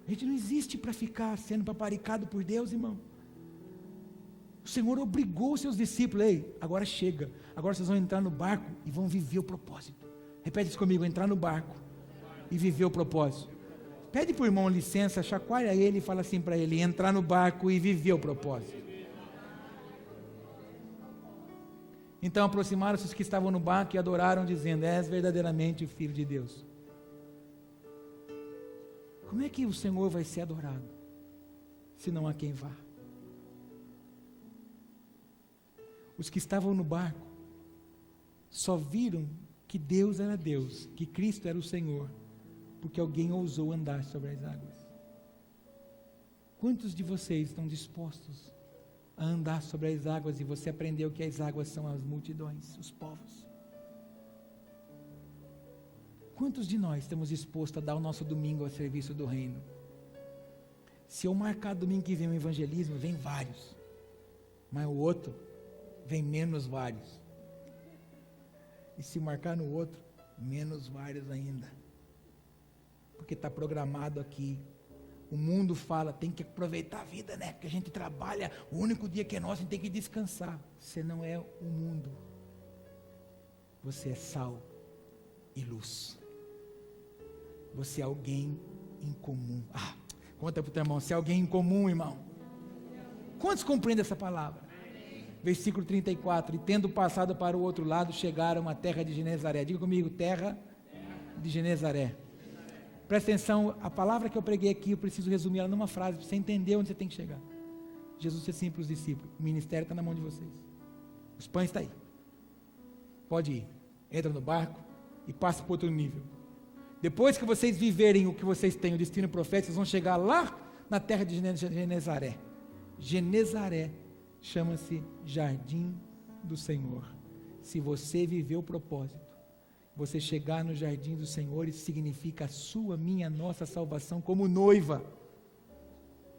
A gente não existe para ficar sendo paparicado por Deus, irmão. O Senhor obrigou os seus discípulos, agora chega, agora vocês vão entrar no barco e vão viver o propósito. Repete isso comigo, entrar no barco e viver o propósito. Pede para o irmão licença, chacoalha ele e fala assim para ele: entrar no barco e viver o propósito. Então aproximaram-se os que estavam no barco e adoraram, dizendo: és verdadeiramente o Filho de Deus. Como é que o Senhor vai ser adorado, se não há quem vá? Os que estavam no barco só viram que Deus era Deus, que Cristo era o Senhor, porque alguém ousou andar sobre as águas. Quantos de vocês estão dispostos a andar sobre as águas e você aprendeu que as águas são as multidões, os povos? Quantos de nós estamos dispostos a dar o nosso domingo ao serviço do reino? Se eu marcar domingo que vem um evangelismo, vem vários, mas o outro vem menos vários. E se marcar no outro, menos vários ainda. Porque está programado aqui. O mundo fala, tem que aproveitar a vida, né? Porque a gente trabalha, o único dia que é nosso, a gente tem que descansar. Você não é o mundo. Você é sal e luz. Você é alguém em comum. Conta para o teu irmão, você é alguém em comum, irmão. Quantos compreendem essa palavra? Versículo 34, e tendo passado para o outro lado, chegaram à terra de Genezaré. Diga comigo, terra de Genezaré. Presta atenção, a palavra que eu preguei aqui, eu preciso resumir ela numa frase, para você entender onde você tem que chegar. Jesus disse assim para os discípulos: o ministério está na mão de vocês. Os pães estão aí. Pode ir. Entra no barco e passa para outro nível. Depois que vocês viverem o que vocês têm, o destino profético, vocês vão chegar lá na terra de Genezaré. Genezaré chama-se Jardim do Senhor. Se você viver o propósito, você chegar no Jardim do Senhor, isso significa a sua, minha, nossa salvação como noiva.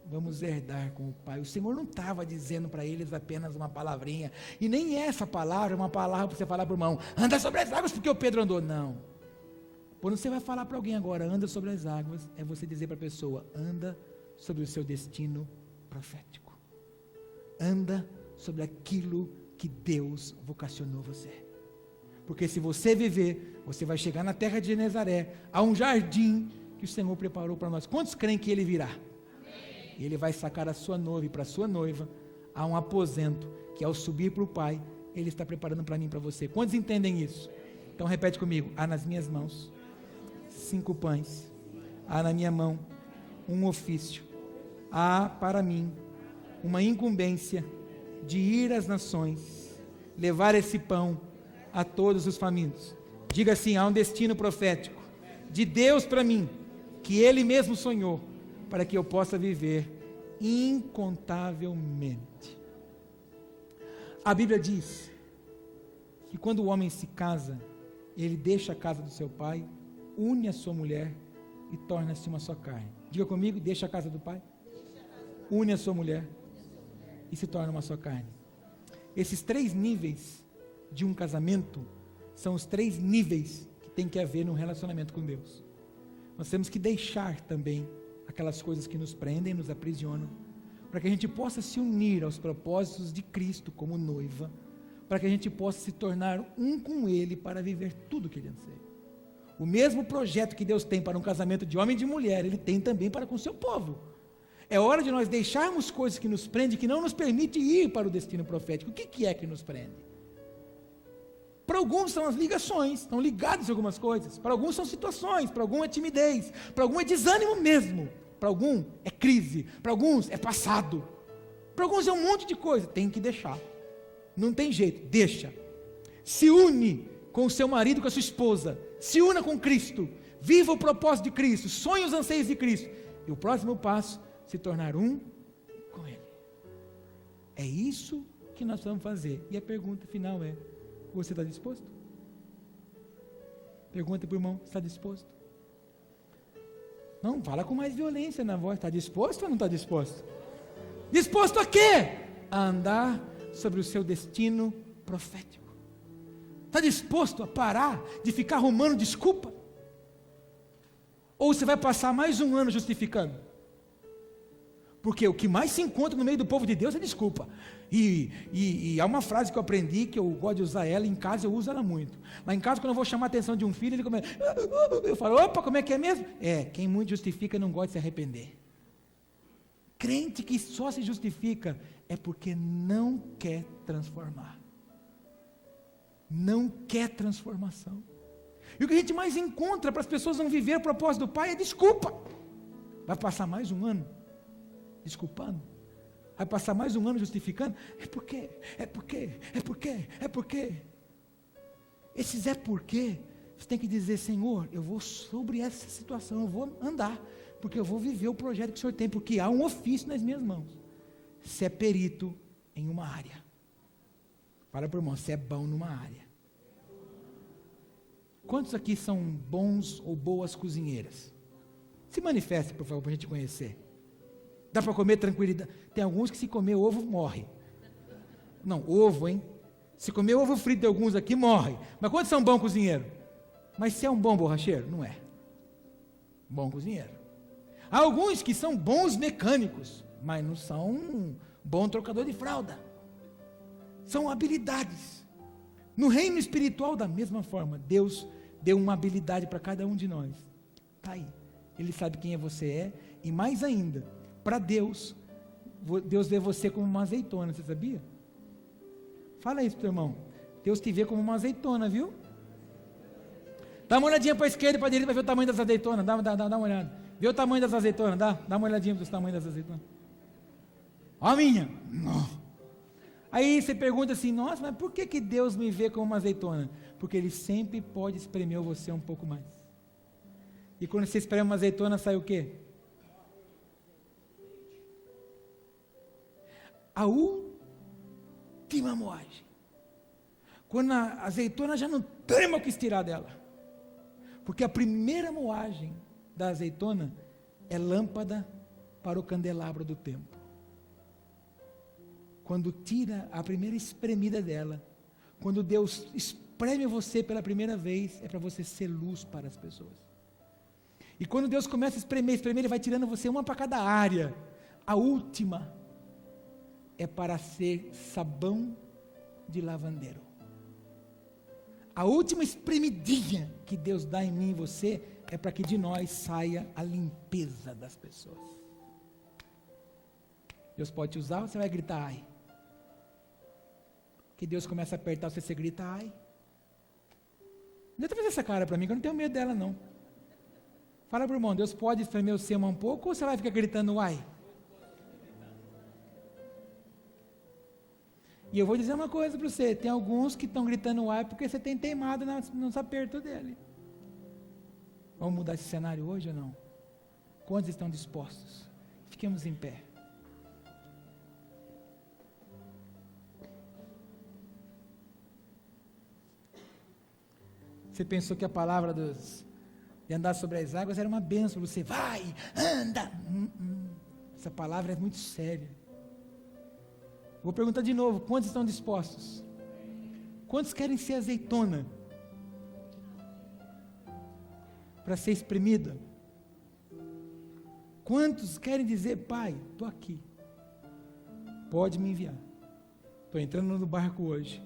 Vamos herdar com o Pai. O Senhor não estava dizendo para eles apenas uma palavrinha, e nem essa palavra é uma palavra para você falar para o irmão: anda sobre as águas porque o Pedro andou. Não. Quando você vai falar para alguém agora, anda sobre as águas, é você dizer para a pessoa: anda sobre o seu destino profético. Anda sobre aquilo que Deus vocacionou você. Porque se você viver, você vai chegar na terra de Genezaré, a um jardim que o Senhor preparou para nós. Quantos creem que Ele virá? Amém. E Ele vai sacar a sua noiva, e para a sua noiva há um aposento, que ao subir para o Pai, Ele está preparando para mim e para você. Quantos entendem isso? Então repete comigo: há nas minhas mãos 5 pães, há na minha mão um ofício, há para mim uma incumbência de ir às nações, levar esse pão a todos os famintos. Diga assim: há um destino profético de Deus para mim, que Ele mesmo sonhou, para que eu possa viver incontavelmente. A Bíblia diz que quando o homem se casa, ele deixa a casa do seu pai, une a sua mulher e torna-se uma só carne. Diga comigo: deixa a casa do pai, une a sua mulher e se torna uma só carne. Esses 3 níveis de um casamento são os 3 níveis que tem que haver no relacionamento com Deus. Nós temos que deixar também aquelas coisas que nos prendem, nos aprisionam, para que a gente possa se unir aos propósitos de Cristo como noiva, para que a gente possa se tornar um com Ele para viver tudo o que Ele anseia. O mesmo projeto que Deus tem para um casamento de homem e de mulher, Ele tem também para com o seu povo. É hora de nós deixarmos coisas que nos prendem, que não nos permite ir para o destino profético. O que é que nos prende? Para alguns são as ligações, estão ligados em algumas coisas. Para alguns são situações, para alguns é timidez, para alguns é desânimo mesmo, para alguns é crise, para alguns é passado, para alguns é um monte de coisa. Tem que deixar, não tem jeito, deixa. Se une com o seu marido, com a sua esposa, se una com Cristo, viva o propósito de Cristo, sonhe os anseios de Cristo, e o próximo passo, se tornar um com Ele. É isso que nós vamos fazer. E a pergunta final é: você está disposto? Pergunta para o irmão: está disposto? Não, fala com mais violência na voz. Está disposto ou não está disposto? Disposto a quê? A andar sobre o seu destino profético. Está disposto a parar de ficar arrumando desculpa? Ou você vai passar mais um ano justificando? Porque o que mais se encontra no meio do povo de Deus é desculpa. E há uma frase que eu aprendi, que eu gosto de usar ela, em casa eu uso ela muito. Lá em casa, quando eu vou chamar a atenção de um filho, ele começa, eu falo, opa, como é que é mesmo? Quem muito justifica não gosta de se arrepender. Crente que só se justifica é porque não quer transformar. Não quer transformação. E o que a gente mais encontra para as pessoas não viver o propósito do Pai é desculpa. Vai passar mais um ano desculpando? Vai passar mais um ano justificando? É porque. Esses você tem que dizer, Senhor, eu vou sobre essa situação, eu vou andar, porque eu vou viver o projeto que o Senhor tem, porque há um ofício nas minhas mãos. Você é perito em uma área. Fala para o irmão, você é bom numa área. Quantos aqui são bons ou boas cozinheiras? Se manifeste, por favor, para a gente conhecer. Dá para comer tranquilidade? Tem alguns que se comer ovo, morre. Não, ovo, hein? Se comer ovo frito de alguns aqui, morre. Mas quantos são bons cozinheiros? Mas se é um bom borracheiro? Não é. Bom cozinheiro. Há alguns que são bons mecânicos, mas não são um bom trocador de fralda. São habilidades. No reino espiritual, da mesma forma, Deus deu uma habilidade para cada um de nós. Está aí. Ele sabe quem você é, e mais ainda, para Deus vê você como uma azeitona, você sabia? Fala isso, teu irmão. Deus te vê como uma azeitona, viu? Dá uma olhadinha para a esquerda e para a direita para ver o tamanho das azeitonas. Dá uma olhada. Vê o tamanho das azeitonas, dá uma olhadinha para o tamanho das azeitonas. Ó a minha. Não. Aí você pergunta assim, nossa, mas por que Deus me vê como uma azeitona? Porque Ele sempre pode espremer você um pouco mais. E quando você espreme uma azeitona, sai o quê? A última moagem. Quando a azeitona já não tem mais o que estirar dela. Porque a primeira moagem da azeitona é lâmpada para o candelabro do templo. Quando tira a primeira espremida dela, quando Deus espreme você pela primeira vez, é para você ser luz para as pessoas. E quando Deus começa a espremer, Ele vai tirando você uma para cada área. A última é para ser sabão de lavandeiro. A última espremidinha que Deus dá em mim e você é para que de nós saia a limpeza das pessoas. Deus pode te usar ou você vai gritar ai? Que Deus começa a apertar você grita ai. Não adianta fazer essa cara para mim, que eu não tenho medo dela não. Fala para o irmão, Deus pode espremer o seu um pouco ou você vai ficar gritando ai? E eu vou dizer uma coisa para você, tem alguns que estão gritando ai porque você tem teimado nos apertos dele. Vamos mudar esse cenário hoje ou não? Quantos estão dispostos? Fiquemos em pé. Você pensou que a palavra de andar sobre as águas era uma bênção para você, vai, anda. Essa palavra é muito séria. Vou perguntar de novo, quantos estão dispostos? Quantos querem ser azeitona? Para ser espremida? Quantos querem dizer, Pai, estou aqui, pode me enviar, estou entrando no barco hoje,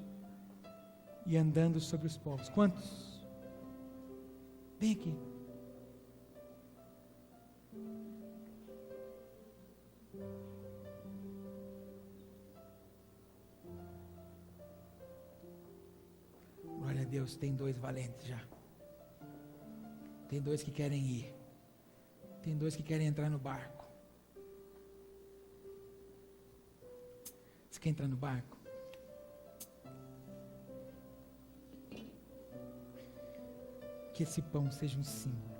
e andando sobre os povos? Quantos? Vem aqui. Glória a Deus, tem 2 valentes já. Tem 2 que querem ir. Tem 2 que querem entrar no barco. Você quer entrar no barco? Que esse pão seja um símbolo.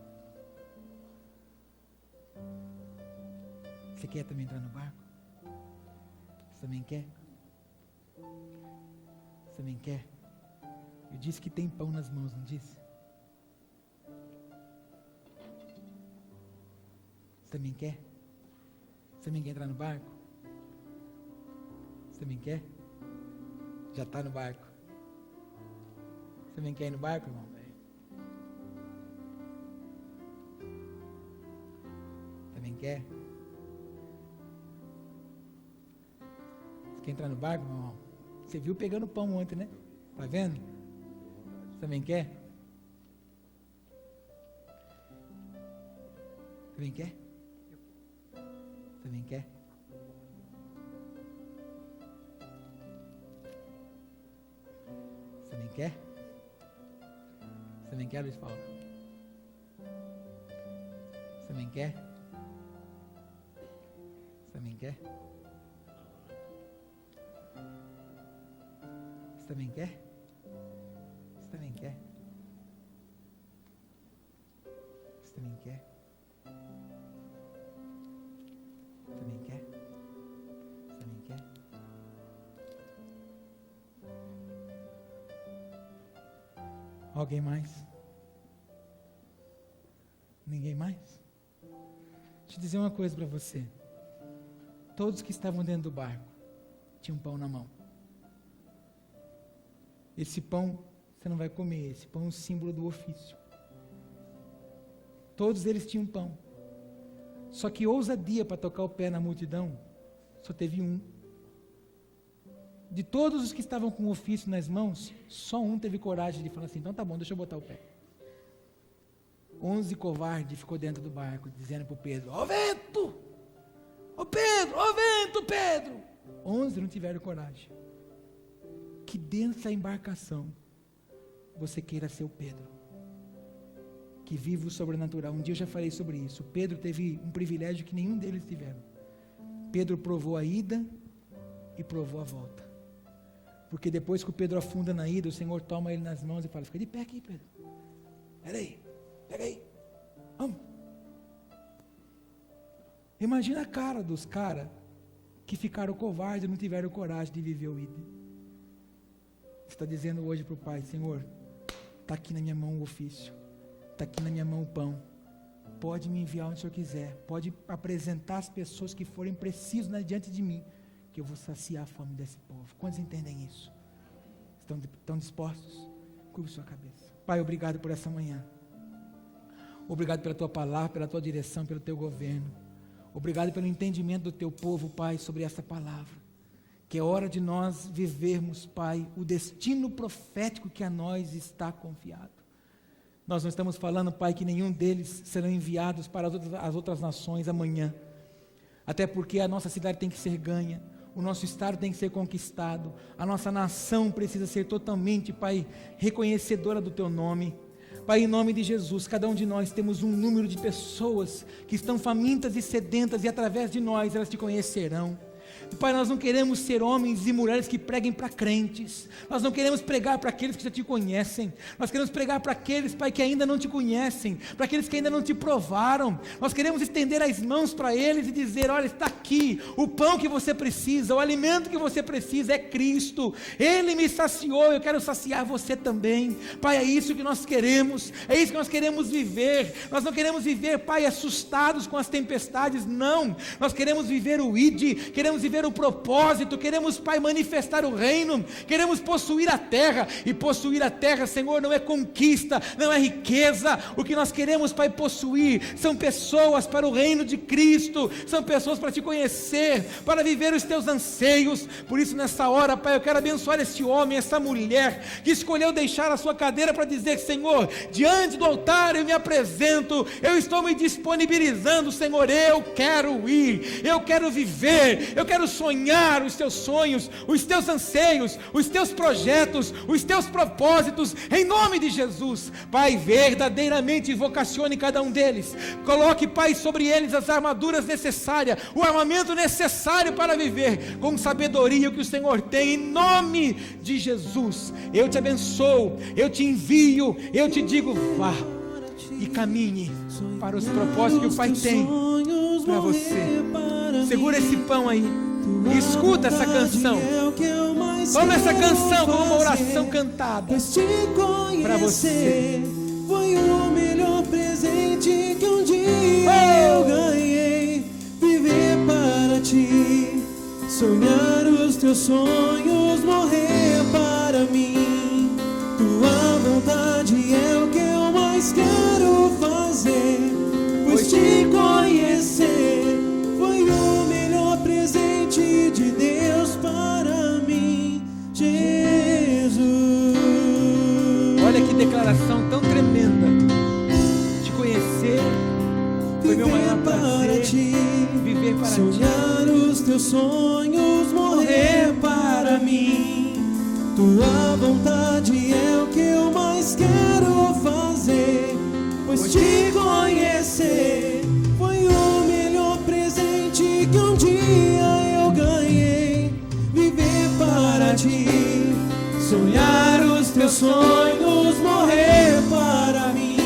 Você quer também entrar no barco? Você também quer? Você também quer? Eu disse que tem pão nas mãos, não disse? Você também quer? Você também quer entrar no barco? Você também quer? Já está no barco. Você também quer ir no barco, irmão? Também quer? Você Quer entrar no barco, meu irmão? Você viu pegando pão ontem, né? Tá vendo? Você também quer? Você também quer? Você também quer? Você também quer? Você também quer, Luiz Paulo? Você também quer? Você também quer? Você também quer? Você também quer? Você também quer? Você também quer? Você também quer? Alguém mais? Ninguém mais? Deixa eu dizer uma coisa para você. Todos que estavam dentro do barco tinham um pão na mão. Esse pão você não vai comer, esse pão é um símbolo do ofício. Todos eles tinham pão. Só que ousadia para tocar o pé na multidão, só teve um. De todos os que estavam com o ofício nas mãos, só um teve coragem de falar assim, então tá bom, deixa eu botar o pé. 11 covardes ficou dentro do barco, dizendo para o Pedro, ó vento! Ó Pedro, ó vento, Pedro! 11 não tiveram coragem. Que dentro da embarcação, você queira ser o Pedro. Que vive o sobrenatural. Um dia eu já falei sobre isso. Pedro teve um privilégio que nenhum deles tiveram. Pedro provou a ida e provou a volta. Porque depois que o Pedro afunda na ida, o Senhor toma ele nas mãos e fala, fica de pé aqui, Pedro. Peraí, pega aí. Vamos. Imagina a cara dos caras que ficaram covardes e não tiveram coragem de viver o ida. Você está dizendo hoje para o Pai, Senhor, está aqui na minha mão o ofício, está aqui na minha mão o pão, pode me enviar onde o Senhor quiser, pode apresentar as pessoas que forem precisas diante de mim, que eu vou saciar a fome desse povo. Quantos entendem isso? Estão dispostos? Curva sua cabeça. Pai, obrigado por essa manhã, obrigado pela tua palavra, pela tua direção, pelo teu governo, obrigado pelo entendimento do teu povo, Pai, sobre essa palavra. Que é hora de nós vivermos, Pai, o destino profético que a nós está confiado. Nós não estamos falando, Pai, que nenhum deles serão enviados para as outras nações amanhã. Até porque a nossa cidade tem que ser ganha, o nosso estado tem que ser conquistado, a nossa nação precisa ser totalmente, Pai, reconhecedora do Teu nome. Pai, em nome de Jesus, cada um de nós temos um número de pessoas que estão famintas e sedentas e através de nós elas Te conhecerão. Pai, nós não queremos ser homens e mulheres que preguem para crentes, nós não queremos pregar para aqueles que já Te conhecem, nós queremos pregar para aqueles, Pai, que ainda não Te conhecem, para aqueles que ainda não Te provaram. Nós queremos estender as mãos para eles e dizer, olha, está aqui, o pão que você precisa, o alimento que você precisa é Cristo, Ele me saciou, eu quero saciar você também. Pai, é isso que nós queremos, é isso que nós queremos viver. Nós não queremos viver, Pai, assustados com as tempestades, não, nós queremos viver o ID, queremos viver o propósito, queremos, Pai, manifestar o reino, queremos possuir a terra, e possuir a terra, Senhor, não é conquista, não é riqueza. O que nós queremos, Pai, possuir, são pessoas para o reino de Cristo, são pessoas para Te conhecer, para viver os Teus anseios. Por isso nessa hora, Pai, eu quero abençoar esse homem, essa mulher, que escolheu deixar a sua cadeira para dizer, Senhor, diante do altar eu me apresento, eu estou me disponibilizando, Senhor, eu quero ir, eu quero viver, eu quero sonhar os Teus sonhos, os Teus anseios, os Teus projetos, os Teus propósitos, em nome de Jesus. Pai, verdadeiramente vocacione cada um deles, coloque, Pai, sobre eles as armaduras necessárias, o armamento necessário para viver com sabedoria o que o Senhor tem, em nome de Jesus. Eu Te abençoo, eu Te envio, eu Te digo, vá e caminhe para os propósitos que o Pai tem para você. Segura esse pão aí, escuta essa canção, toma essa canção como uma oração cantada para você. Foi o melhor presente que um dia eu ganhei. Viver para Ti, sonhar os Teus sonhos, morrer para mim. Tua vontade é o que eu mais quero fazer, pois Te conhecer foi o melhor presente de Deus para declaração tão tremenda. Te conhecer foi meu maior prazer. Viver para ti. Sonhar os teus sonhos, morrer para mim. Tua vontade é o que eu mais quero fazer, pois te conhecer foi o melhor presente que um dia eu ganhei. Viver para ti, sonhar os teus sonhos, morrer para mim.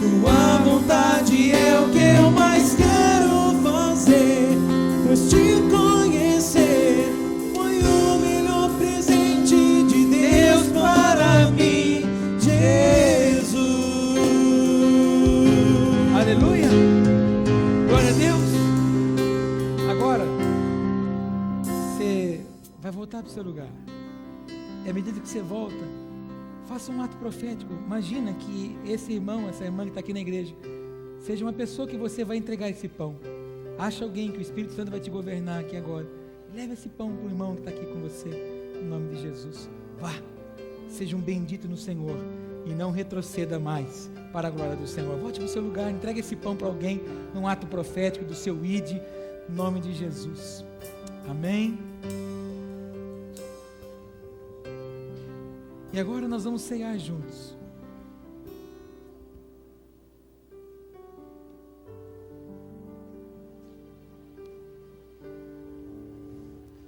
Tua vontade é o que eu mais quero fazer, pois te conhecer foi o melhor presente de Deus para mim, Jesus. Aleluia! Glória a Deus! Agora, você vai voltar para o seu lugar. E à medida que você volta, faça um ato profético. Imagina que esse irmão, essa irmã que está aqui na igreja, seja uma pessoa que você vai entregar esse pão. Acha alguém que o Espírito Santo vai te governar aqui agora. Leve esse pão para o irmão que está aqui com você, em nome de Jesus. Vá, seja um bendito no Senhor e não retroceda mais para a glória do Senhor. Volte para o seu lugar, entregue esse pão para alguém num ato profético do seu ID, em nome de Jesus. Amém. E agora nós vamos ceiar juntos.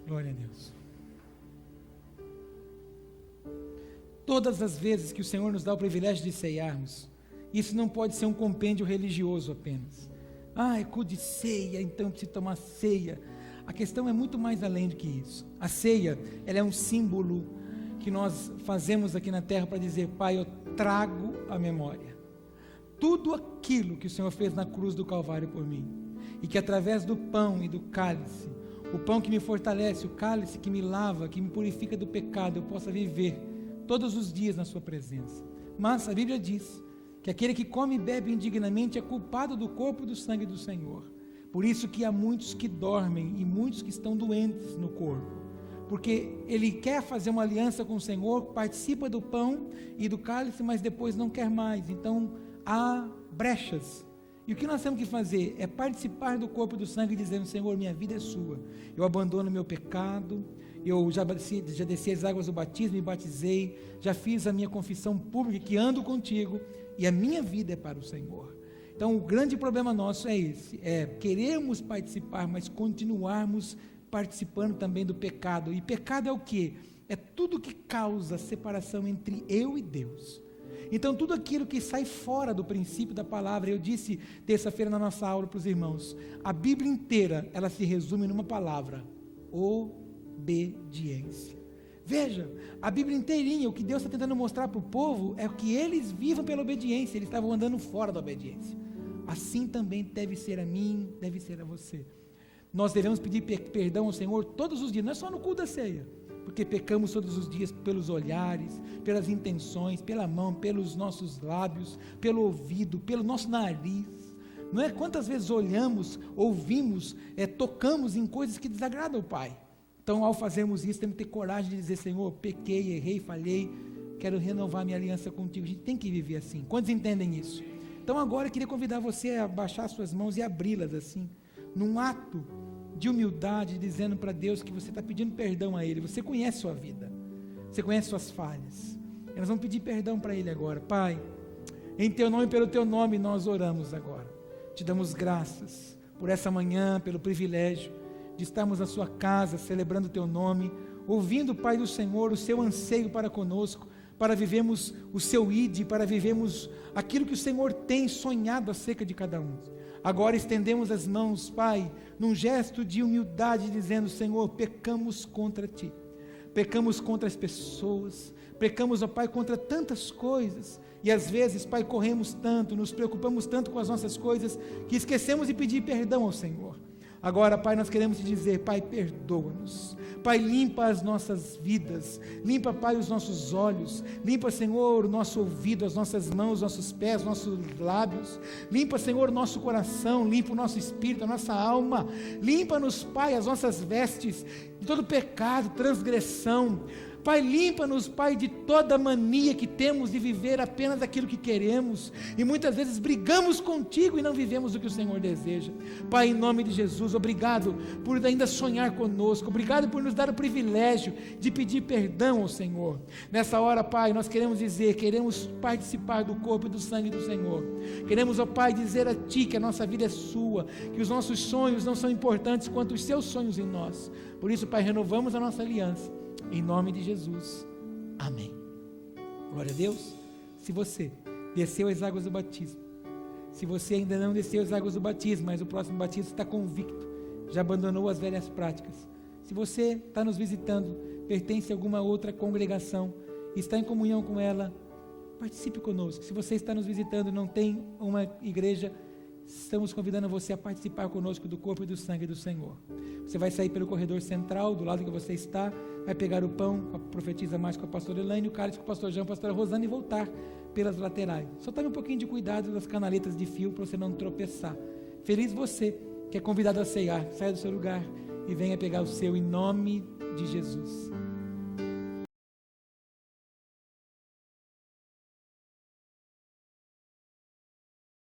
Glória a Deus. Todas as vezes que o Senhor nos dá o privilégio de ceiarmos, isso não pode ser um compêndio religioso apenas. É culto de ceia, então preciso tomar ceia. A questão é muito mais além do que isso. A ceia, ela é um símbolo que nós fazemos aqui na terra para dizer: Pai, eu trago a memória tudo aquilo que o Senhor fez na cruz do Calvário por mim, e que através do pão e do cálice, o pão que me fortalece, o cálice que me lava, que me purifica do pecado, eu possa viver todos os dias na sua presença. Mas a Bíblia diz que aquele que come e bebe indignamente é culpado do corpo e do sangue do Senhor. Por isso que há muitos que dormem e muitos que estão doentes no corpo, porque ele quer fazer uma aliança com o Senhor, participa do pão e do cálice, mas depois não quer mais. Então há brechas. E o que nós temos que fazer é participar do corpo e do sangue, dizendo: Senhor, minha vida é sua, eu abandono meu pecado, eu já desci as águas do batismo, me batizei, já fiz a minha confissão pública que ando contigo, e a minha vida é para o Senhor. Então o grande problema nosso é esse, queremos participar, mas continuarmos participando também do pecado. E pecado é o quê? É tudo que causa separação entre eu e Deus. Então tudo aquilo que sai fora do princípio da palavra, eu disse terça-feira na nossa aula para os irmãos, a Bíblia inteira, ela se resume numa palavra: obediência. Veja, a Bíblia inteirinha, o que Deus está tentando mostrar para o povo é que eles vivam pela obediência. Eles estavam andando fora da obediência. Assim também deve ser a mim, deve ser a você. Nós devemos pedir perdão ao Senhor todos os dias, não é só no culto da ceia, porque pecamos todos os dias pelos olhares, pelas intenções, pela mão, pelos nossos lábios, pelo ouvido, pelo nosso nariz. Não é? Quantas vezes olhamos, ouvimos, tocamos em coisas que desagradam o Pai. Então, ao fazermos isso, temos que ter coragem de dizer: Senhor, pequei, errei, falhei, quero renovar minha aliança contigo. A gente tem que viver assim. Quantos entendem isso? Então, agora eu queria convidar você a baixar suas mãos e abri-las assim, num ato de humildade, dizendo para Deus que você está pedindo perdão a Ele. Você conhece sua vida, você conhece suas falhas, e nós vamos pedir perdão para Ele agora. Pai, em Teu nome e pelo Teu nome nós oramos agora, te damos graças por essa manhã, pelo privilégio de estarmos na Sua casa, celebrando o Teu nome, ouvindo, Pai do Senhor, o Seu anseio para conosco, para vivermos o Seu ID, para vivermos aquilo que o Senhor tem sonhado acerca de cada um. Agora estendemos as mãos, Pai, num gesto de humildade, dizendo: Senhor, pecamos contra Ti, pecamos contra as pessoas, pecamos, ó Pai, contra tantas coisas, e às vezes, Pai, corremos tanto, nos preocupamos tanto com as nossas coisas, que esquecemos de pedir perdão ao Senhor. Agora, Pai, nós queremos te dizer: Pai, perdoa-nos. Pai, limpa as nossas vidas, limpa, Pai, os nossos olhos, limpa, Senhor, o nosso ouvido, as nossas mãos, nossos pés, nossos lábios, limpa, Senhor, o nosso coração, limpa o nosso espírito, a nossa alma, limpa-nos, Pai, as nossas vestes de todo pecado, transgressão. Pai, limpa-nos, Pai, de toda mania que temos de viver apenas aquilo que queremos, e muitas vezes brigamos contigo e não vivemos o que o Senhor deseja. Pai, em nome de Jesus, obrigado por ainda sonhar conosco, obrigado por nos dar o privilégio de pedir perdão ao Senhor. Nessa hora, Pai, nós queremos dizer, queremos participar do corpo e do sangue do Senhor. Queremos, ó Pai, dizer a Ti que a nossa vida é sua, que os nossos sonhos não são importantes quanto os seus sonhos em nós. Por isso, Pai, renovamos a nossa aliança, em nome de Jesus, amém. Glória a Deus. Se você desceu as águas do batismo, se você ainda não desceu as águas do batismo, mas o próximo batismo está convicto, já abandonou as velhas práticas, se você está nos visitando, pertence a alguma outra congregação, está em comunhão com ela, participe conosco. Se você está nos visitando e não tem uma igreja, estamos convidando você a participar conosco do corpo e do sangue do Senhor. Você vai sair pelo corredor central, do lado que você está, vai pegar o pão com a profetisa mais com a pastora Elaine, o cálice com o pastor João, a pastora Rosana, e voltar pelas laterais. Só tome um pouquinho de cuidado das canaletas de fio para você não tropeçar. Feliz você que é convidado a ceiar. Saia do seu lugar e venha pegar o seu em nome de Jesus.